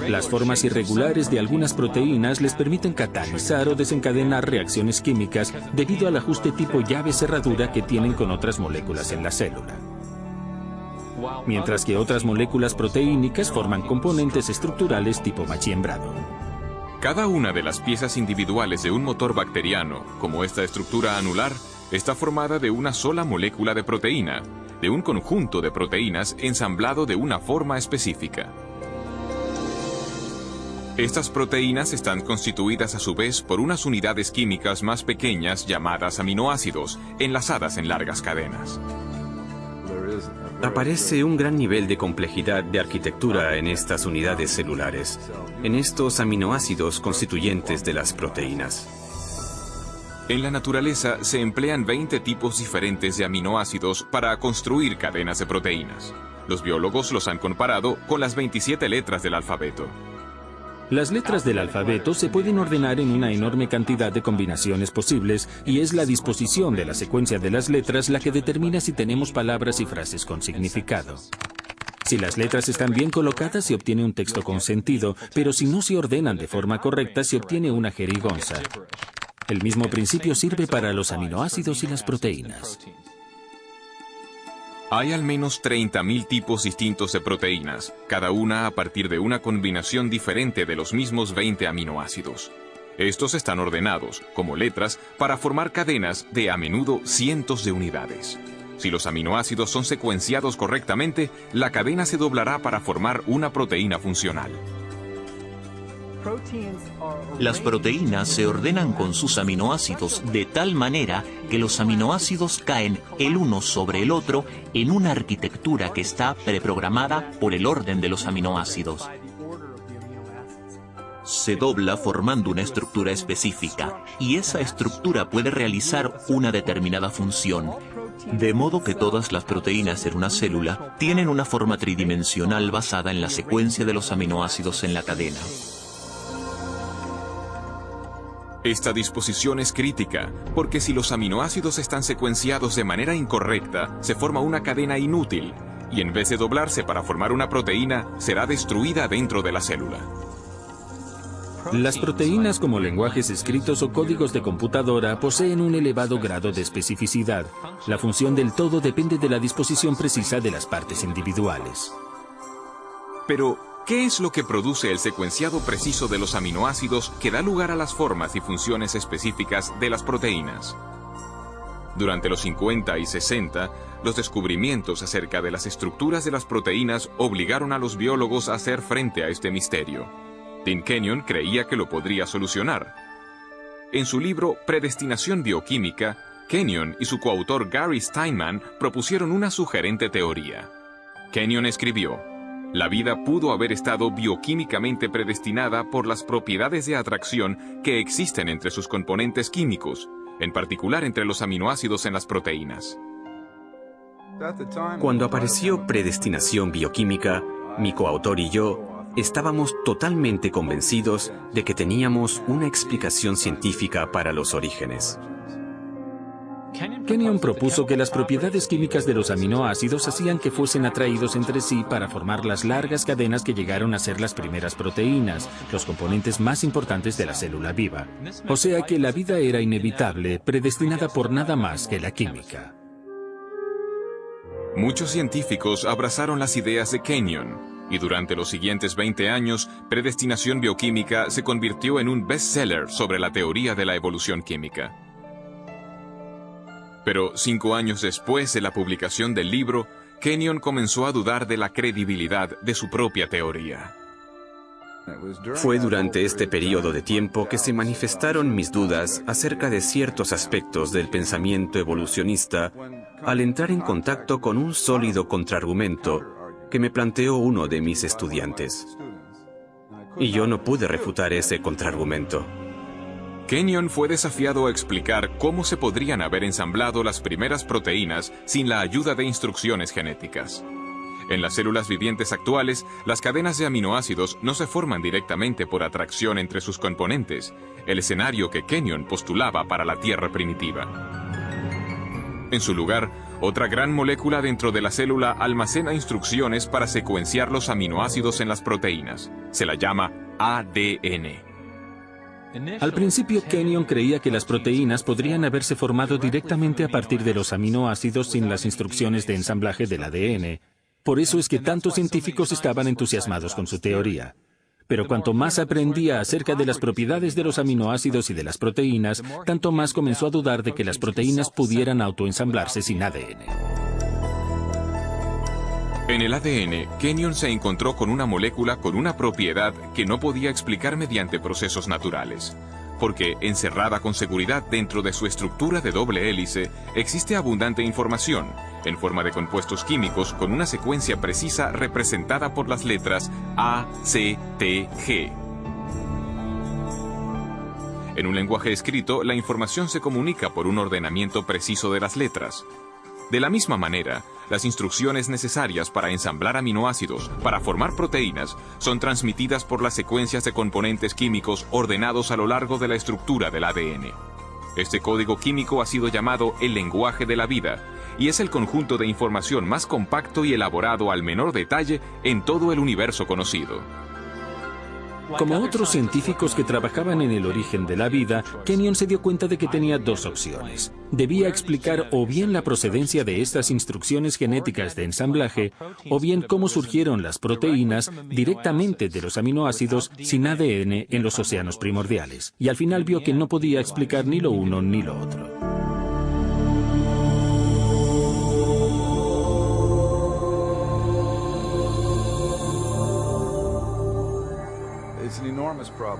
Las formas irregulares de algunas proteínas les permiten catalizar o desencadenar reacciones químicas debido al ajuste tipo llave-cerradura que tienen con otras moléculas en la célula. Mientras que otras moléculas proteínicas forman componentes estructurales tipo machiembrado. Cada una de las piezas individuales de un motor bacteriano, como esta estructura anular, está formada de una sola molécula de proteína, de un conjunto de proteínas ensamblado de una forma específica. Estas proteínas están constituidas a su vez por unas unidades químicas más pequeñas llamadas aminoácidos, enlazadas en largas cadenas. Aparece un gran nivel de complejidad de arquitectura en estas unidades celulares, en estos aminoácidos constituyentes de las proteínas. En la naturaleza se emplean 20 tipos diferentes de aminoácidos para construir cadenas de proteínas. Los biólogos los han comparado con las 27 letras del alfabeto. Las letras del alfabeto se pueden ordenar en una enorme cantidad de combinaciones posibles y es la disposición de la secuencia de las letras la que determina si tenemos palabras y frases con significado. Si las letras están bien colocadas se obtiene un texto con sentido, pero si no se ordenan de forma correcta se obtiene una jerigonza. El mismo principio sirve para los aminoácidos y las proteínas. Hay al menos 30.000 tipos distintos de proteínas, cada una a partir de una combinación diferente de los mismos 20 aminoácidos. Estos están ordenados, como letras, para formar cadenas de a menudo cientos de unidades. Si los aminoácidos son secuenciados correctamente, la cadena se doblará para formar una proteína funcional. Las proteínas se ordenan con sus aminoácidos de tal manera que los aminoácidos caen el uno sobre el otro en una arquitectura que está preprogramada por el orden de los aminoácidos. Se dobla formando una estructura específica y esa estructura puede realizar una determinada función. De modo que todas las proteínas en una célula tienen una forma tridimensional basada en la secuencia de los aminoácidos en la cadena. Esta disposición es crítica, porque si los aminoácidos están secuenciados de manera incorrecta, se forma una cadena inútil, y en vez de doblarse para formar una proteína, será destruida dentro de la célula. Las proteínas como lenguajes escritos o códigos de computadora poseen un elevado grado de especificidad. La función del todo depende de la disposición precisa de las partes individuales. Pero, ¿qué es lo que produce el secuenciado preciso de los aminoácidos que da lugar a las formas y funciones específicas de las proteínas? Durante los 50 y 60, los descubrimientos acerca de las estructuras de las proteínas obligaron a los biólogos a hacer frente a este misterio. Tim Kenyon creía que lo podría solucionar. En su libro Predestinación bioquímica, Kenyon y su coautor Gary Steinman propusieron una sugerente teoría. Kenyon escribió: la vida pudo haber estado bioquímicamente predestinada por las propiedades de atracción que existen entre sus componentes químicos, en particular entre los aminoácidos en las proteínas. Cuando apareció Predestinación bioquímica, mi coautor y yo estábamos totalmente convencidos de que teníamos una explicación científica para los orígenes. Kenyon propuso que las propiedades químicas de los aminoácidos hacían que fuesen atraídos entre sí para formar las largas cadenas que llegaron a ser las primeras proteínas, los componentes más importantes de la célula viva. O sea que la vida era inevitable, predestinada por nada más que la química. Muchos científicos abrazaron las ideas de Kenyon, y durante los siguientes 20 años, Predestinación bioquímica se convirtió en un bestseller sobre la teoría de la evolución química. Pero 5 años después de la publicación del libro, Kenyon comenzó a dudar de la credibilidad de su propia teoría. Fue durante este periodo de tiempo que se manifestaron mis dudas acerca de ciertos aspectos del pensamiento evolucionista al entrar en contacto con un sólido contraargumento que me planteó uno de mis estudiantes. Y yo no pude refutar ese contraargumento. Kenyon fue desafiado a explicar cómo se podrían haber ensamblado las primeras proteínas sin la ayuda de instrucciones genéticas. En las células vivientes actuales, las cadenas de aminoácidos no se forman directamente por atracción entre sus componentes, el escenario que Kenyon postulaba para la Tierra primitiva. En su lugar, Otra gran molécula dentro de la célula almacena instrucciones para secuenciar los aminoácidos en las proteínas. Se la llama ADN. Al principio, Kenyon creía que las proteínas podrían haberse formado directamente a partir de los aminoácidos sin las instrucciones de ensamblaje del ADN. Por eso es que tantos científicos estaban entusiasmados con su teoría. Pero cuanto más aprendía acerca de las propiedades de los aminoácidos y de las proteínas, tanto más comenzó a dudar de que las proteínas pudieran autoensamblarse sin ADN. En el ADN, Kenyon se encontró con una molécula con una propiedad que no podía explicar mediante procesos naturales. Porque, encerrada con seguridad dentro de su estructura de doble hélice, existe abundante información, en forma de compuestos químicos con una secuencia precisa representada por las letras A, C, T, G. En un lenguaje escrito, la información se comunica por un ordenamiento preciso de las letras. De la misma manera, las instrucciones necesarias para ensamblar aminoácidos, para formar proteínas, son transmitidas por las secuencias de componentes químicos ordenados a lo largo de la estructura del ADN. Este código químico ha sido llamado el lenguaje de la vida, y es el conjunto de información más compacto y elaborado al menor detalle en todo el universo conocido. Como otros científicos que trabajaban en el origen de la vida, Kenyon se dio cuenta de que tenía dos opciones. Debía explicar o bien la procedencia de estas instrucciones genéticas de ensamblaje, o bien cómo surgieron las proteínas directamente de los aminoácidos sin ADN en los océanos primordiales. Y al final vio que no podía explicar ni lo uno ni lo otro.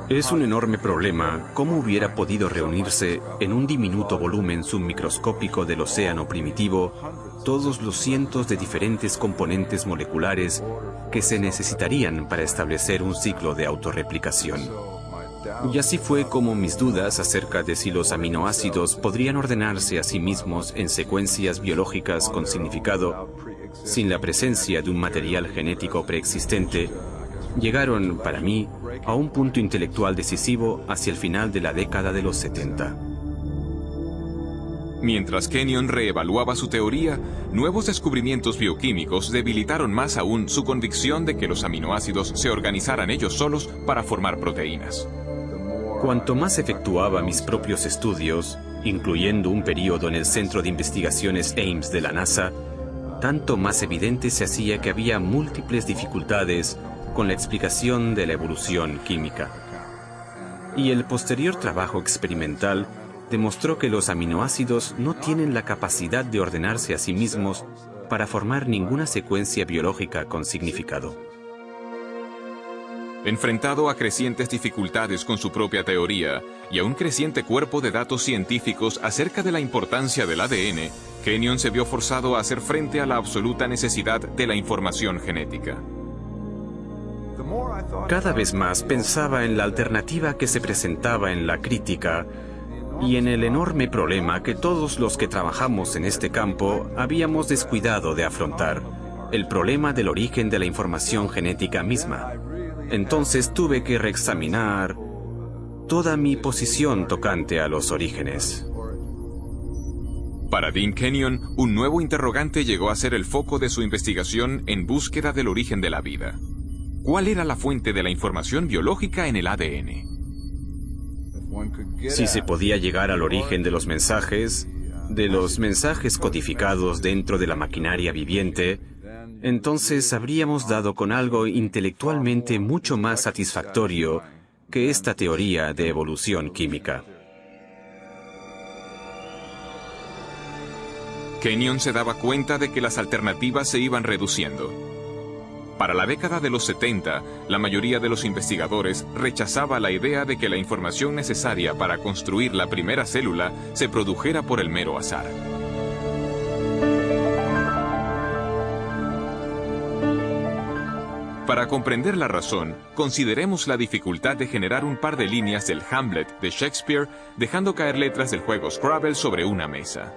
Es un enorme problema cómo hubiera podido reunirse en un diminuto volumen submicroscópico del océano primitivo todos los cientos de diferentes componentes moleculares que se necesitarían para establecer un ciclo de autorreplicación. Y así fue como mis dudas acerca de si los aminoácidos podrían ordenarse a sí mismos en secuencias biológicas con significado, sin la presencia de un material genético preexistente, llegaron, para mí, a un punto intelectual decisivo hacia el final de la década de los 70. Mientras Kenyon reevaluaba su teoría, nuevos descubrimientos bioquímicos debilitaron más aún su convicción de que los aminoácidos se organizaran ellos solos para formar proteínas. Cuanto más efectuaba mis propios estudios, incluyendo un periodo en el Centro de Investigaciones Ames de la NASA, tanto más evidente se hacía que había múltiples dificultades con la explicación de la evolución química. Y el posterior trabajo experimental demostró que los aminoácidos no tienen la capacidad de ordenarse a sí mismos para formar ninguna secuencia biológica con significado. Enfrentado a crecientes dificultades con su propia teoría y a un creciente cuerpo de datos científicos acerca de la importancia del ADN, Kenyon se vio forzado a hacer frente a la absoluta necesidad de la información genética. Cada vez más pensaba en la alternativa que se presentaba en la crítica y en el enorme problema que todos los que trabajamos en este campo habíamos descuidado de afrontar, el problema del origen de la información genética misma. Entonces tuve que reexaminar toda mi posición tocante a los orígenes. Para Dean Kenyon, un nuevo interrogante llegó a ser el foco de su investigación en búsqueda del origen de la vida. ¿Cuál era la fuente de la información biológica en el ADN? Si se podía llegar al origen de los mensajes codificados dentro de la maquinaria viviente, entonces habríamos dado con algo intelectualmente mucho más satisfactorio que esta teoría de evolución química. Kenyon se daba cuenta de que las alternativas se iban reduciendo. Para la década de los 70, la mayoría de los investigadores rechazaba la idea de que la información necesaria para construir la primera célula se produjera por el mero azar. Para comprender la razón, consideremos la dificultad de generar un par de líneas del Hamlet de Shakespeare dejando caer letras del juego Scrabble sobre una mesa.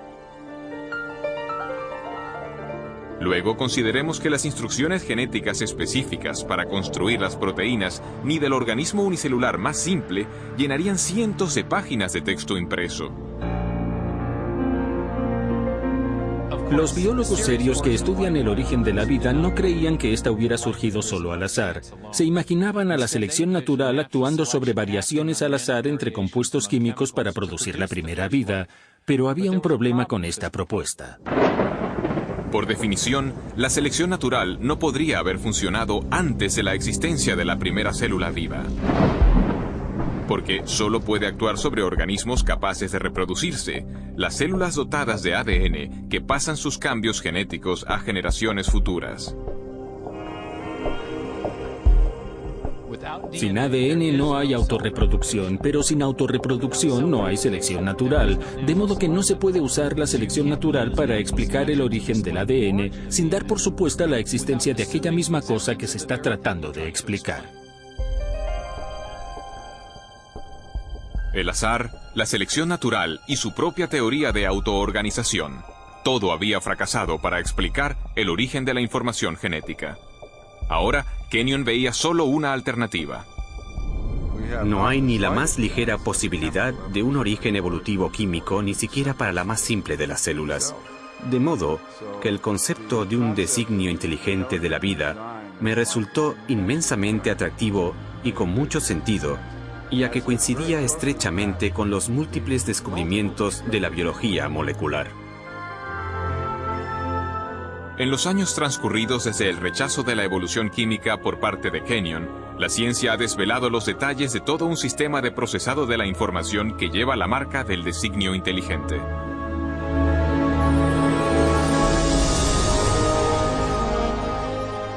Luego consideremos que las instrucciones genéticas específicas para construir las proteínas ni del organismo unicelular más simple llenarían cientos de páginas de texto impreso. Los biólogos serios que estudian el origen de la vida no creían que ésta hubiera surgido solo al azar. Se imaginaban a la selección natural actuando sobre variaciones al azar entre compuestos químicos para producir la primera vida, pero había un problema con esta propuesta. Por definición, la selección natural no podría haber funcionado antes de la existencia de la primera célula viva, porque solo puede actuar sobre organismos capaces de reproducirse, las células dotadas de ADN que pasan sus cambios genéticos a generaciones futuras. Sin ADN no hay autorreproducción, pero sin autorreproducción no hay selección natural, de modo que no se puede usar la selección natural para explicar el origen del ADN sin dar por supuesta la existencia de aquella misma cosa que se está tratando de explicar. El azar, la selección natural y su propia teoría de autoorganización. Todo había fracasado para explicar el origen de la información genética. Ahora, Kenyon veía solo una alternativa. No hay ni la más ligera posibilidad de un origen evolutivo químico, ni siquiera para la más simple de las células. De modo que el concepto de un designio inteligente de la vida me resultó inmensamente atractivo y con mucho sentido, ya que coincidía estrechamente con los múltiples descubrimientos de la biología molecular. En los años transcurridos desde el rechazo de la evolución química por parte de Kenyon, la ciencia ha desvelado los detalles de todo un sistema de procesado de la información que lleva la marca del designio inteligente.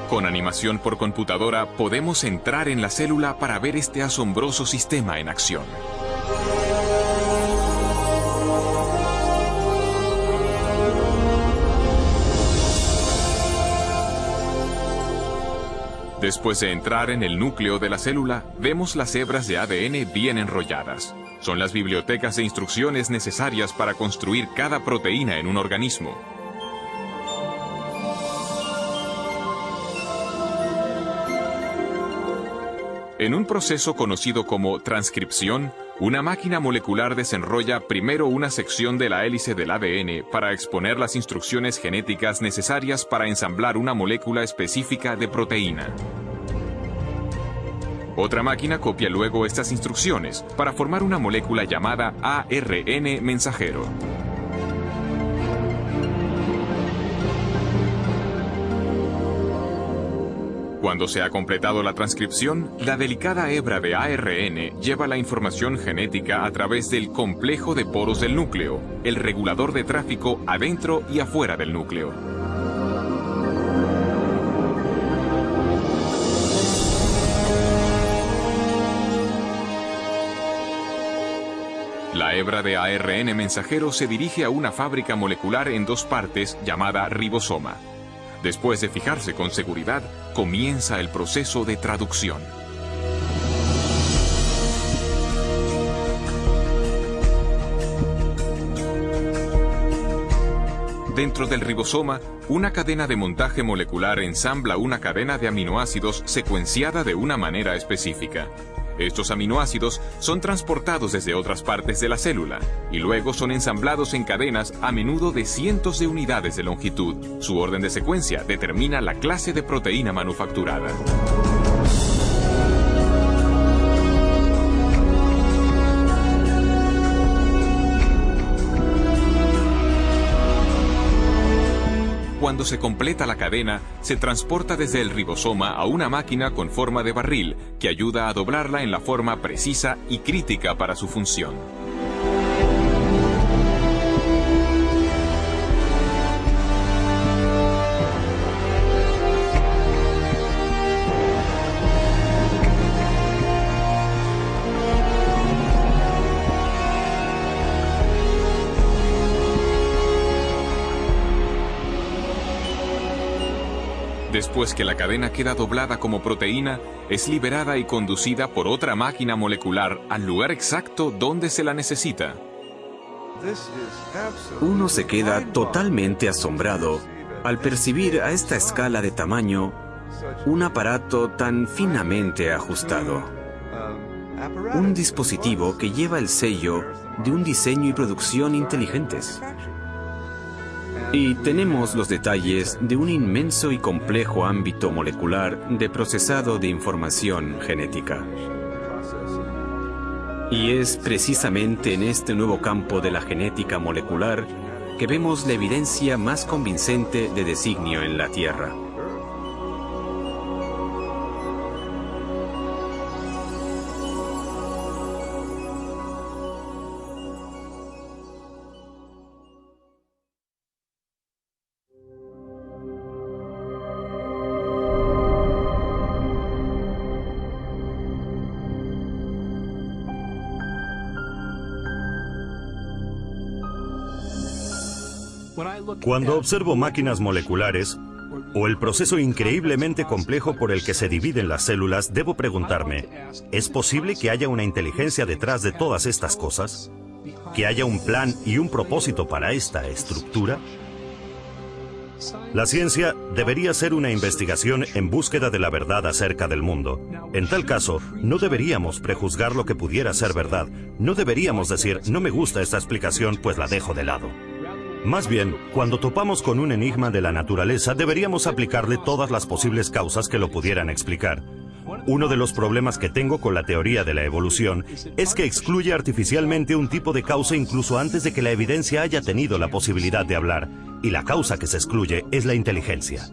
Con animación por computadora podemos entrar en la célula para ver este asombroso sistema en acción. Después de entrar en el núcleo de la célula, vemos las hebras de ADN bien enrolladas. Son las bibliotecas de instrucciones necesarias para construir cada proteína en un organismo. En un proceso conocido como transcripción, una máquina molecular desenrolla primero una sección de la hélice del ADN para exponer las instrucciones genéticas necesarias para ensamblar una molécula específica de proteína. Otra máquina copia luego estas instrucciones para formar una molécula llamada ARN mensajero. Cuando se ha completado la transcripción, la delicada hebra de ARN lleva la información genética a través del complejo de poros del núcleo, el regulador de tráfico adentro y afuera del núcleo. La hebra de ARN mensajero se dirige a una fábrica molecular en dos partes llamada ribosoma. Después de fijarse con seguridad, comienza el proceso de traducción. Dentro del ribosoma, una cadena de montaje molecular ensambla una cadena de aminoácidos secuenciada de una manera específica. Estos aminoácidos son transportados desde otras partes de la célula y luego son ensamblados en cadenas a menudo de cientos de unidades de longitud. Su orden de secuencia determina la clase de proteína manufacturada. Cuando se completa la cadena, se transporta desde el ribosoma a una máquina con forma de barril que ayuda a doblarla en la forma precisa y crítica para su función. Después que la cadena queda doblada como proteína, es liberada y conducida por otra máquina molecular al lugar exacto donde se la necesita. Uno se queda totalmente asombrado al percibir a esta escala de tamaño un aparato tan finamente ajustado. Un dispositivo que lleva el sello de un diseño y producción inteligentes. Y tenemos los detalles de un inmenso y complejo ámbito molecular de procesado de información genética. Y es precisamente en este nuevo campo de la genética molecular que vemos la evidencia más convincente de designio en la Tierra. Cuando observo máquinas moleculares o el proceso increíblemente complejo por el que se dividen las células, debo preguntarme, ¿es posible que haya una inteligencia detrás de todas estas cosas? ¿Que haya un plan y un propósito para esta estructura? La ciencia debería ser una investigación en búsqueda de la verdad acerca del mundo. En tal caso, no deberíamos prejuzgar lo que pudiera ser verdad. No deberíamos decir, no me gusta esta explicación, pues la dejo de lado. Más bien, cuando topamos con un enigma de la naturaleza, deberíamos aplicarle todas las posibles causas que lo pudieran explicar. Uno de los problemas que tengo con la teoría de la evolución es que excluye artificialmente un tipo de causa incluso antes de que la evidencia haya tenido la posibilidad de hablar. Y la causa que se excluye es la inteligencia.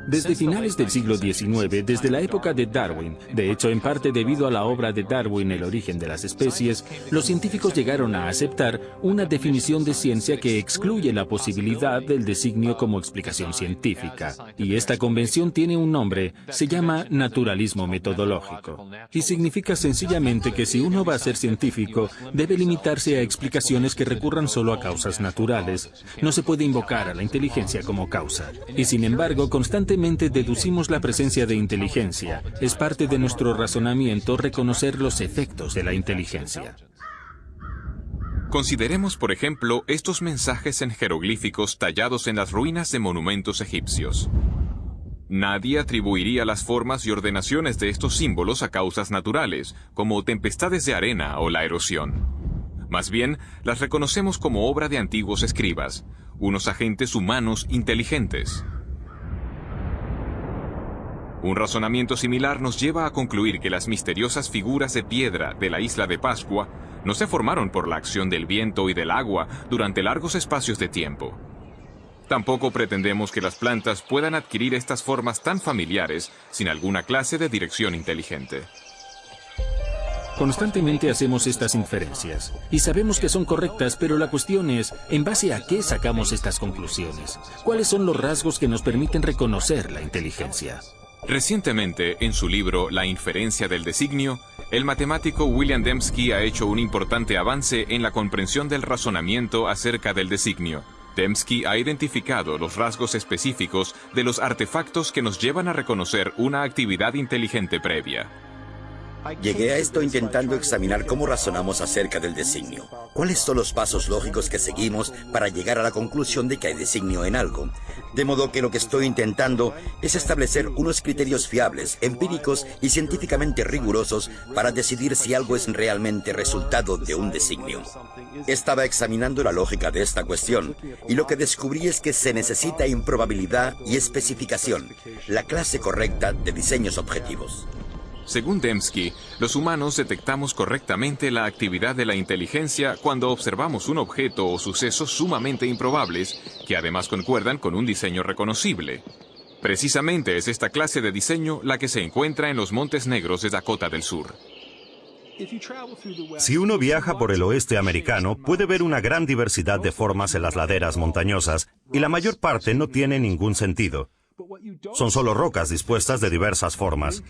Desde finales del siglo XIX, desde la época de Darwin, de hecho en parte debido a la obra de Darwin, El origen de las especies, los científicos llegaron a aceptar una definición de ciencia que excluye la posibilidad del designio como explicación científica. Y esta convención tiene un nombre, se llama naturalismo metodológico. Y significa sencillamente que si uno va a ser científico, debe limitarse a explicaciones que recurran solo a causas naturales. No se puede invocar a la inteligencia como causa. Y sin embargo, constantemente deducimos la presencia de inteligencia. Es parte de nuestro razonamiento reconocer los efectos de la inteligencia. Consideremos, por ejemplo, estos mensajes en jeroglíficos tallados en las ruinas de monumentos egipcios. Nadie atribuiría las formas y ordenaciones de estos símbolos a causas naturales, como tempestades de arena o la erosión. Más bien, las reconocemos como obra de antiguos escribas, unos agentes humanos inteligentes. Un razonamiento similar nos lleva a concluir que las misteriosas figuras de piedra de la isla de Pascua no se formaron por la acción del viento y del agua durante largos espacios de tiempo. Tampoco pretendemos que las plantas puedan adquirir estas formas tan familiares sin alguna clase de dirección inteligente. Constantemente hacemos estas inferencias y sabemos que son correctas, pero la cuestión es, ¿en base a qué sacamos estas conclusiones? ¿Cuáles son los rasgos que nos permiten reconocer la inteligencia? Recientemente, en su libro La inferencia del designio, el matemático William Dembski ha hecho un importante avance en la comprensión del razonamiento acerca del designio. Dembski ha identificado los rasgos específicos de los artefactos que nos llevan a reconocer una actividad inteligente previa. Llegué a esto intentando examinar cómo razonamos acerca del designio. ¿Cuáles son los pasos lógicos que seguimos para llegar a la conclusión de que hay designio en algo? De modo que lo que estoy intentando es establecer unos criterios fiables, empíricos y científicamente rigurosos para decidir si algo es realmente resultado de un designio. Estaba examinando la lógica de esta cuestión y lo que descubrí es que se necesita improbabilidad y especificación, la clase correcta de diseños objetivos. Según Dembski, los humanos detectamos correctamente la actividad de la inteligencia cuando observamos un objeto o sucesos sumamente improbables, que además concuerdan con un diseño reconocible. Precisamente es esta clase de diseño la que se encuentra en los Montes Negros de Dakota del Sur. Si uno viaja por el oeste americano, puede ver una gran diversidad de formas en las laderas montañosas, y la mayor parte no tiene ningún sentido. Son solo rocas dispuestas de diversas formas.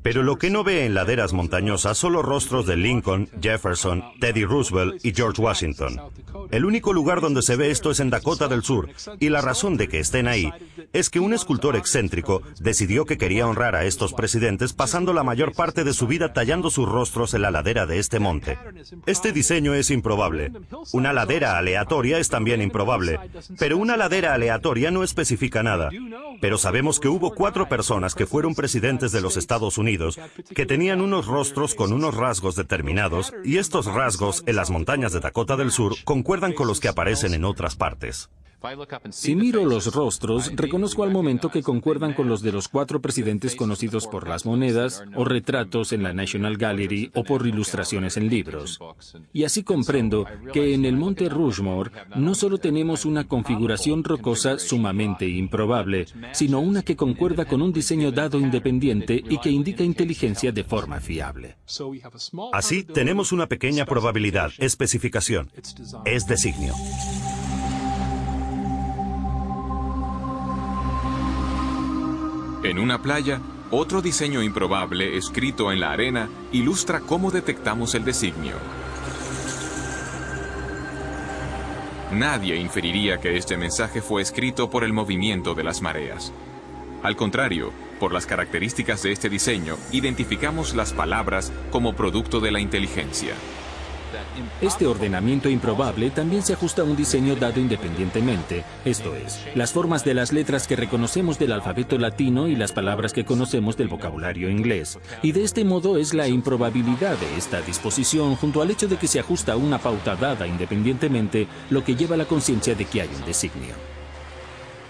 Pero lo que no ve en laderas montañosas son los rostros de Lincoln, Jefferson, Teddy Roosevelt y George Washington. El único lugar donde se ve esto es en Dakota del Sur, y la razón de que estén ahí es que un escultor excéntrico decidió que quería honrar a estos presidentes pasando la mayor parte de su vida tallando sus rostros en la ladera de este monte. Este diseño es improbable. Una ladera aleatoria es también improbable, pero una ladera aleatoria no especifica nada. Pero sabemos que hubo 4 personas que fueron presidentes de los Estados Unidos que tenían unos rostros con unos rasgos determinados, y estos rasgos en las montañas de Dakota del Sur concuerdan con los que aparecen en otras partes. Si miro los rostros, reconozco al momento que concuerdan con los de los 4 presidentes conocidos por las monedas, o retratos en la National Gallery, o por ilustraciones en libros. Y así comprendo que en el Monte Rushmore no solo tenemos una configuración rocosa sumamente improbable, sino una que concuerda con un diseño dado independiente y que indica inteligencia de forma fiable. Así, tenemos una pequeña probabilidad, especificación. Es designio. En una playa, otro diseño improbable escrito en la arena ilustra cómo detectamos el designio. Nadie inferiría que este mensaje fue escrito por el movimiento de las mareas. Al contrario, por las características de este diseño, identificamos las palabras como producto de la inteligencia. Este ordenamiento improbable también se ajusta a un diseño dado independientemente, esto es, las formas de las letras que reconocemos del alfabeto latino y las palabras que conocemos del vocabulario inglés. Y de este modo es la improbabilidad de esta disposición, junto al hecho de que se ajusta a una pauta dada independientemente, lo que lleva a la conciencia de que hay un designio.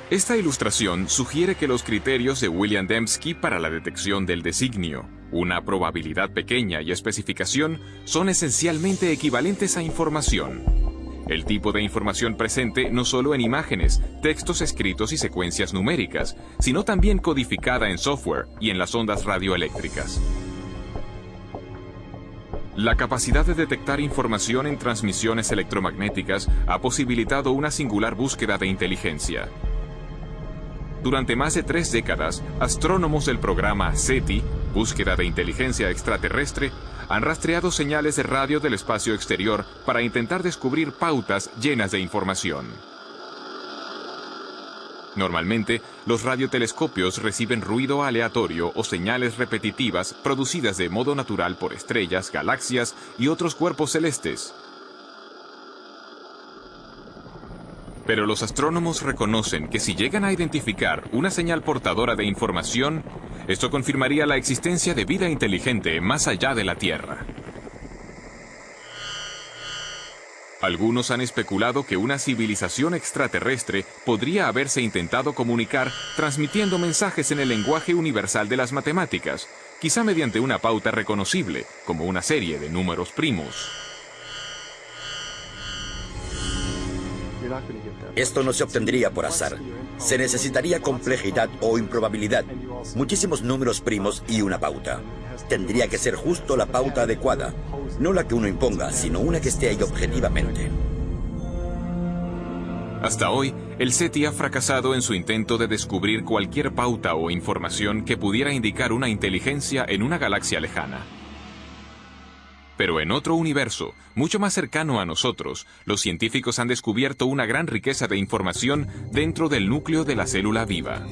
Esta ilustración sugiere que los criterios de William Dembski para la detección del designio, una probabilidad pequeña y especificación, son esencialmente equivalentes a información. El tipo de información presente no solo en imágenes, textos escritos y secuencias numéricas, sino también codificada en software y en las ondas radioeléctricas. La capacidad de detectar información en transmisiones electromagnéticas ha posibilitado una singular búsqueda de inteligencia. Durante más de 3 décadas, astrónomos del programa SETI, Búsqueda de Inteligencia Extraterrestre, han rastreado señales de radio del espacio exterior para intentar descubrir pautas llenas de información. Normalmente, los radiotelescopios reciben ruido aleatorio o señales repetitivas producidas de modo natural por estrellas, galaxias y otros cuerpos celestes. Pero los astrónomos reconocen que si llegan a identificar una señal portadora de información, esto confirmaría la existencia de vida inteligente más allá de la Tierra. Algunos han especulado que una civilización extraterrestre podría haberse intentado comunicar transmitiendo mensajes en el lenguaje universal de las matemáticas, quizá mediante una pauta reconocible, como una serie de números primos. Esto no se obtendría por azar. Se necesitaría complejidad o improbabilidad, muchísimos números primos y una pauta. Tendría que ser justo la pauta adecuada, no la que uno imponga, sino una que esté ahí objetivamente. Hasta hoy, el SETI ha fracasado en su intento de descubrir cualquier pauta o información que pudiera indicar una inteligencia en una galaxia lejana. Pero en otro universo, mucho más cercano a nosotros, los científicos han descubierto una gran riqueza de información dentro del núcleo de la célula viva.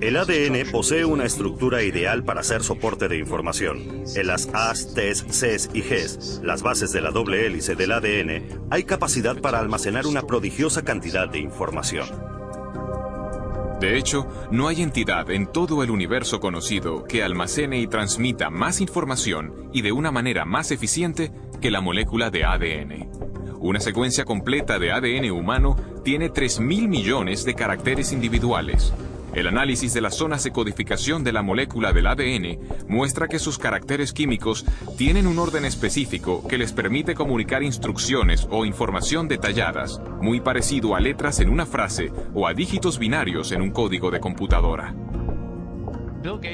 El ADN posee una estructura ideal para ser soporte de información. En las A's, T's, C's y G's, las bases de la doble hélice del ADN, hay capacidad para almacenar una prodigiosa cantidad de información. De hecho, no hay entidad en todo el universo conocido que almacene y transmita más información y de una manera más eficiente que la molécula de ADN. Una secuencia completa de ADN humano tiene 3.000 millones de caracteres individuales. El análisis de las zonas de codificación de la molécula del ADN muestra que sus caracteres químicos tienen un orden específico que les permite comunicar instrucciones o información detalladas, muy parecido a letras en una frase o a dígitos binarios en un código de computadora.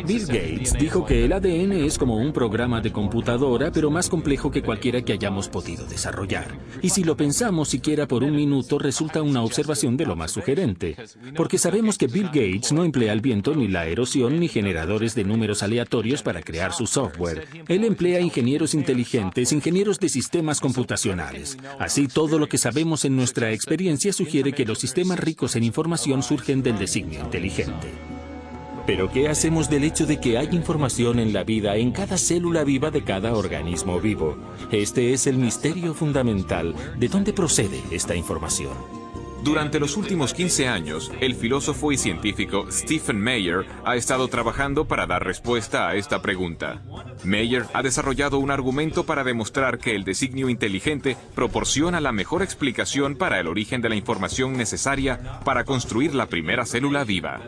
Bill Gates dijo que el ADN es como un programa de computadora, pero más complejo que cualquiera que hayamos podido desarrollar. Y si lo pensamos siquiera por un minuto, resulta una observación de lo más sugerente. Porque sabemos que Bill Gates no emplea el viento, ni la erosión, ni generadores de números aleatorios para crear su software. Él emplea ingenieros inteligentes, ingenieros de sistemas computacionales. Así, todo lo que sabemos en nuestra experiencia sugiere que los sistemas ricos en información surgen del designio inteligente. Pero ¿qué hacemos del hecho de que hay información en la vida, en cada célula viva de cada organismo vivo? Este es el misterio fundamental. ¿De dónde procede esta información? Durante los últimos 15 años, el filósofo y científico Stephen Meyer ha estado trabajando para dar respuesta a esta pregunta. Meyer ha desarrollado un argumento para demostrar que el designio inteligente proporciona la mejor explicación para el origen de la información necesaria para construir la primera célula viva.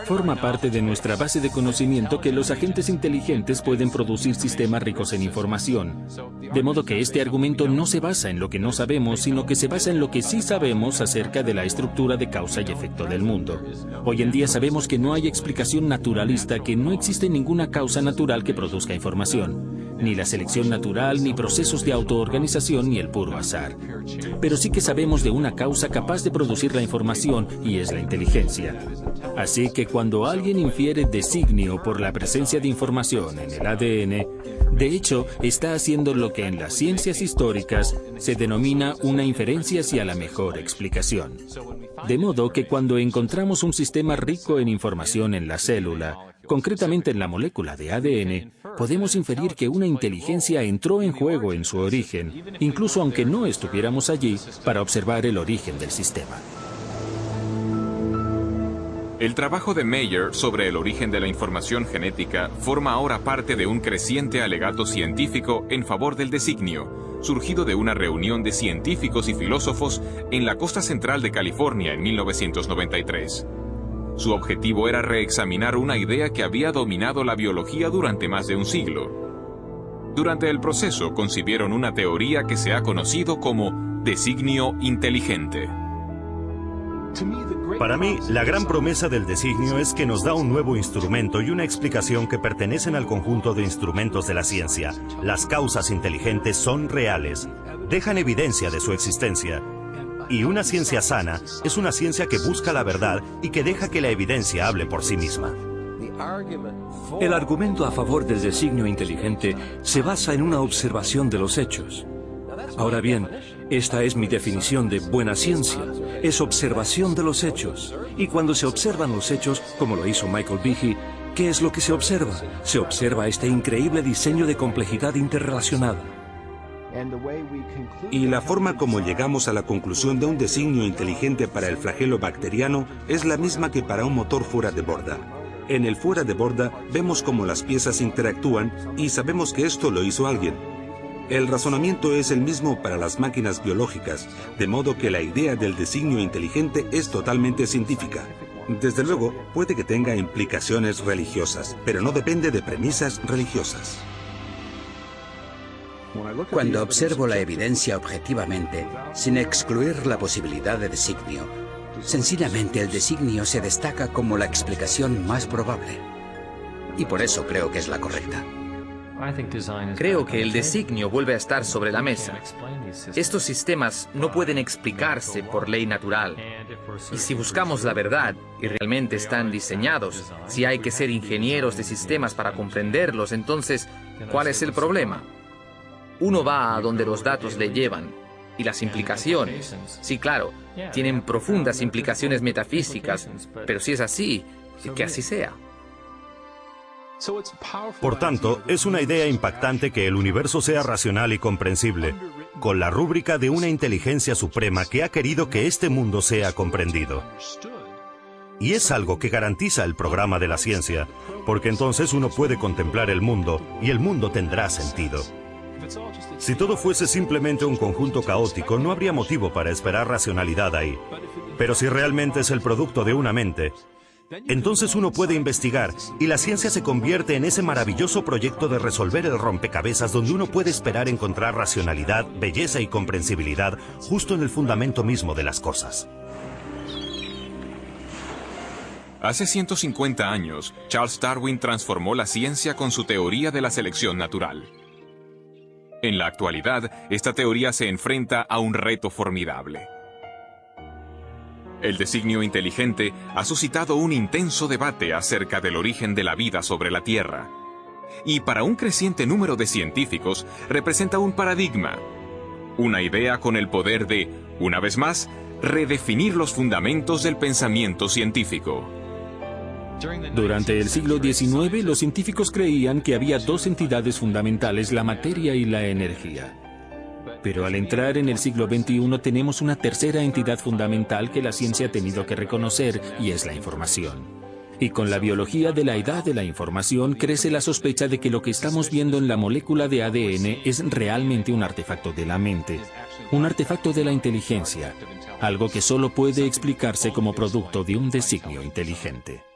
Forma parte de nuestra base de conocimiento que los agentes inteligentes pueden producir sistemas ricos en información. De modo que este argumento no se basa en lo que no sabemos, sino que se basa en lo que sí sabemos acerca de la estructura de causa y efecto del mundo. Hoy en día sabemos que no hay explicación naturalista, que no existe ninguna causa natural que produzca información. Ni la selección natural, ni procesos de autoorganización, ni el puro azar. Pero sí que sabemos de una causa capaz de producir la información, y es la inteligencia. Así que cuando alguien infiere designio por la presencia de información en el ADN, de hecho, está haciendo lo que en las ciencias históricas se denomina una inferencia hacia la mejor explicación. De modo que cuando encontramos un sistema rico en información en la célula, concretamente en la molécula de ADN, podemos inferir que una inteligencia entró en juego en su origen, incluso aunque no estuviéramos allí para observar el origen del sistema. El trabajo de Meyer sobre el origen de la información genética forma ahora parte de un creciente alegato científico en favor del designio, surgido de una reunión de científicos y filósofos en la costa central de California en 1993. Su objetivo era reexaminar una idea que había dominado la biología durante más de un siglo. Durante el proceso concibieron una teoría que se ha conocido como designio inteligente. Para mí, la gran promesa del designio es que nos da un nuevo instrumento y una explicación que pertenecen al conjunto de instrumentos de la ciencia. Las causas inteligentes son reales, dejan evidencia de su existencia. Y una ciencia sana es una ciencia que busca la verdad y que deja que la evidencia hable por sí misma. El argumento a favor del designio inteligente se basa en una observación de los hechos. Ahora bien, esta es mi definición de buena ciencia. Es observación de los hechos. Y cuando se observan los hechos, como lo hizo Michael Behe, ¿qué es lo que se observa? Se observa este increíble diseño de complejidad interrelacionada. Y la forma como llegamos a la conclusión de un designio inteligente para el flagelo bacteriano es la misma que para un motor fuera de borda. En el fuera de borda vemos cómo las piezas interactúan y sabemos que esto lo hizo alguien. El razonamiento es el mismo para las máquinas biológicas, de modo que la idea del designio inteligente es totalmente científica. Desde luego, puede que tenga implicaciones religiosas, pero no depende de premisas religiosas. Cuando observo la evidencia objetivamente, sin excluir la posibilidad de designio, sencillamente el designio se destaca como la explicación más probable. Y por eso creo que es la correcta. Creo que el designio vuelve a estar sobre la mesa. Estos sistemas no pueden explicarse por ley natural. Y si buscamos la verdad y realmente están diseñados, si hay que ser ingenieros de sistemas para comprenderlos, entonces, ¿cuál es el problema? Uno va a donde los datos le llevan. Y las implicaciones, sí, claro, tienen profundas implicaciones metafísicas, pero si es así, que así sea. Por tanto, es una idea impactante que el universo sea racional y comprensible, con la rúbrica de una inteligencia suprema que ha querido que este mundo sea comprendido. Y es algo que garantiza el programa de la ciencia, porque entonces uno puede contemplar el mundo y el mundo tendrá sentido. Si todo fuese simplemente un conjunto caótico, no habría motivo para esperar racionalidad ahí. Pero si realmente es el producto de una mente, entonces uno puede investigar y la ciencia se convierte en ese maravilloso proyecto de resolver el rompecabezas donde uno puede esperar encontrar racionalidad, belleza y comprensibilidad justo en el fundamento mismo de las cosas. Hace 150 años, Charles Darwin transformó la ciencia con su teoría de la selección natural. En la actualidad, esta teoría se enfrenta a un reto formidable. El designio inteligente ha suscitado un intenso debate acerca del origen de la vida sobre la Tierra. Y para un creciente número de científicos, representa un paradigma. Una idea con el poder de, una vez más, redefinir los fundamentos del pensamiento científico. Durante el siglo XIX, los científicos creían que había dos entidades fundamentales, la materia y la energía. Pero al entrar en el siglo XXI tenemos una tercera entidad fundamental que la ciencia ha tenido que reconocer, y es la información. Y con la biología de la edad de la información crece la sospecha de que lo que estamos viendo en la molécula de ADN es realmente un artefacto de la mente, un artefacto de la inteligencia, algo que solo puede explicarse como producto de un designio inteligente.